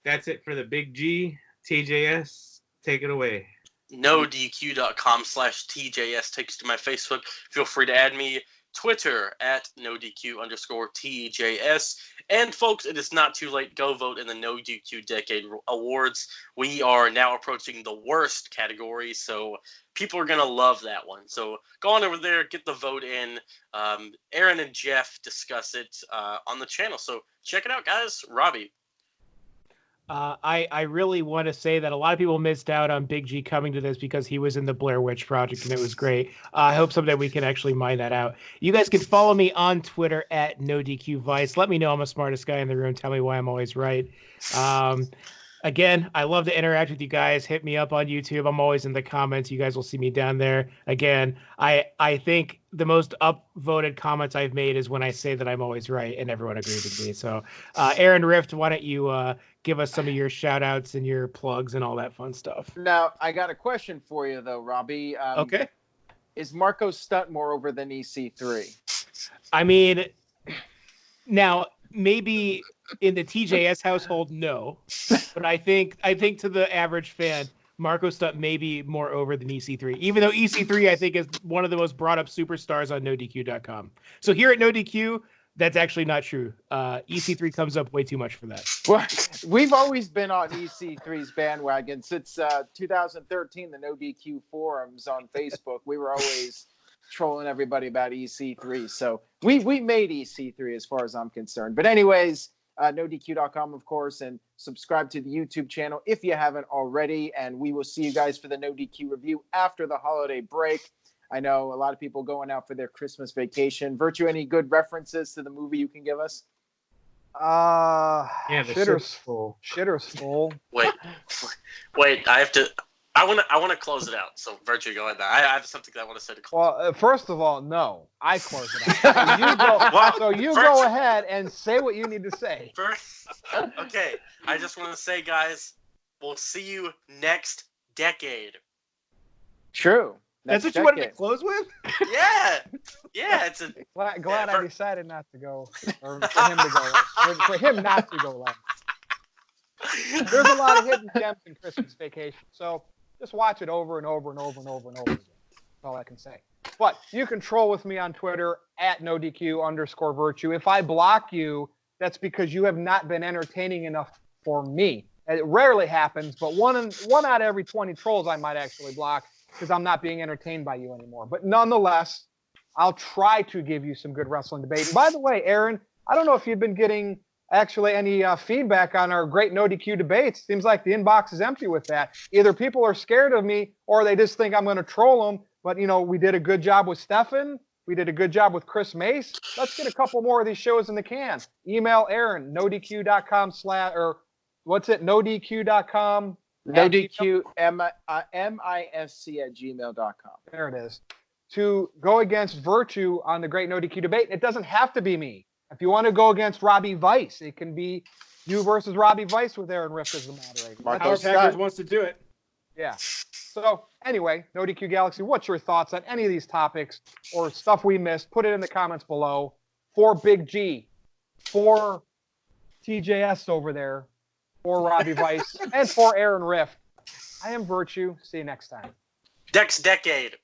B: That's it for the Big G. TJS, take it away.
E: NoDQ.com/TJS takes you to my Facebook. Feel free to add me. Twitter at NoDQ_TJS. And folks, it is not too late. Go vote in the NoDQ Decade Awards. We are now approaching the worst category, so people are going to love that one. So go on over there, get the vote in. Aaron and Jeff discuss it on the channel. So check it out, guys. Robbie.
D: I really want to say that a lot of people missed out on Big G coming to this because he was in the Blair Witch Project and it was great. I hope someday we can actually mine that out. You guys can follow me on Twitter at NoDQVice. Let me know I'm the smartest guy in the room. Tell me why I'm always right. Again, I love to interact with you guys. Hit me up on YouTube. I'm always in the comments. You guys will see me down there. Again, I think the most upvoted comments I've made is when I say that I'm always right and everyone agrees with me. So, Aaron Rift, why don't you give us some of your shout outs and your plugs and all that fun stuff?
C: Now, I got a question for you, though, Robbie.
D: Okay.
C: Is Marco Stunt more over than EC3?
D: I mean, now, maybe in the TJS household, no. But I think to the average fan, Marco Stunt may be more over than EC3. Even though EC3, I think, is one of the most brought up superstars on NoDQ.com. So here at NoDQ, that's actually not true. EC3 comes up way too much for that.
C: Well, we've always been on EC3's bandwagon since 2013, the NoDQ forums on Facebook. We were always trolling everybody about EC3. So we made EC3 as far as I'm concerned. But anyways, NoDQ.com, of course, and subscribe to the YouTube channel if you haven't already. And we will see you guys for the NoDQ review after the holiday break. I know a lot of people going out for their Christmas vacation. Virtue, any good references to the movie you can give us?
B: Yeah, the
A: Shitter's
B: full.
A: Shitter's full.
E: Wait, I have to. I want to close it out. So Virtue, go ahead. I have something that I want to say to close.
A: Well, first of all, no, I close it out. So you go ahead and say what you need to say.
E: First, okay. I just want to say, guys, we'll see you next decade.
C: True.
D: That's
C: Next
D: what you wanted to
C: decade.
D: close with?
E: Yeah. It's a.
A: Glad I decided not to go, or for him to go, for him not to go last. There's a lot of hidden gems in Christmas Vacation, so just watch it over and over and over and over and over again. That's all I can say. But you can troll with me on Twitter at NoDQ_Virtue. If I block you, that's because you have not been entertaining enough for me. It rarely happens, but one out of every 20 trolls I might actually block because I'm not being entertained by you anymore. But nonetheless, I'll try to give you some good wrestling debate. And by the way, Aaron, I don't know if you've been getting actually any feedback on our great NoDQ debates. Seems like the inbox is empty with that. Either people are scared of me or they just think I'm going to troll them. But, we did a good job with Stefan. We did a good job with Chris Mace. Let's get a couple more of these shows in the can. Email Aaron, nodq.com/ or what's it, nodq.com.
C: NoDQ, MISC@gmail.com.
A: There it is. To go against Virtue on the great NoDQ debate. It doesn't have to be me. If you want to go against Robbie Vice, it can be you versus Robbie Vice with Aaron Rift as the moderator.
D: Howard Packers wants to do it.
A: Yeah. So anyway, NoDQ Galaxy, what's your thoughts on any of these topics or stuff we missed? Put it in the comments below. For Big G, for TJS over there, for Robbie Vice, and for Aaron Rift. I am Virtue. See you next time.
E: Next decade.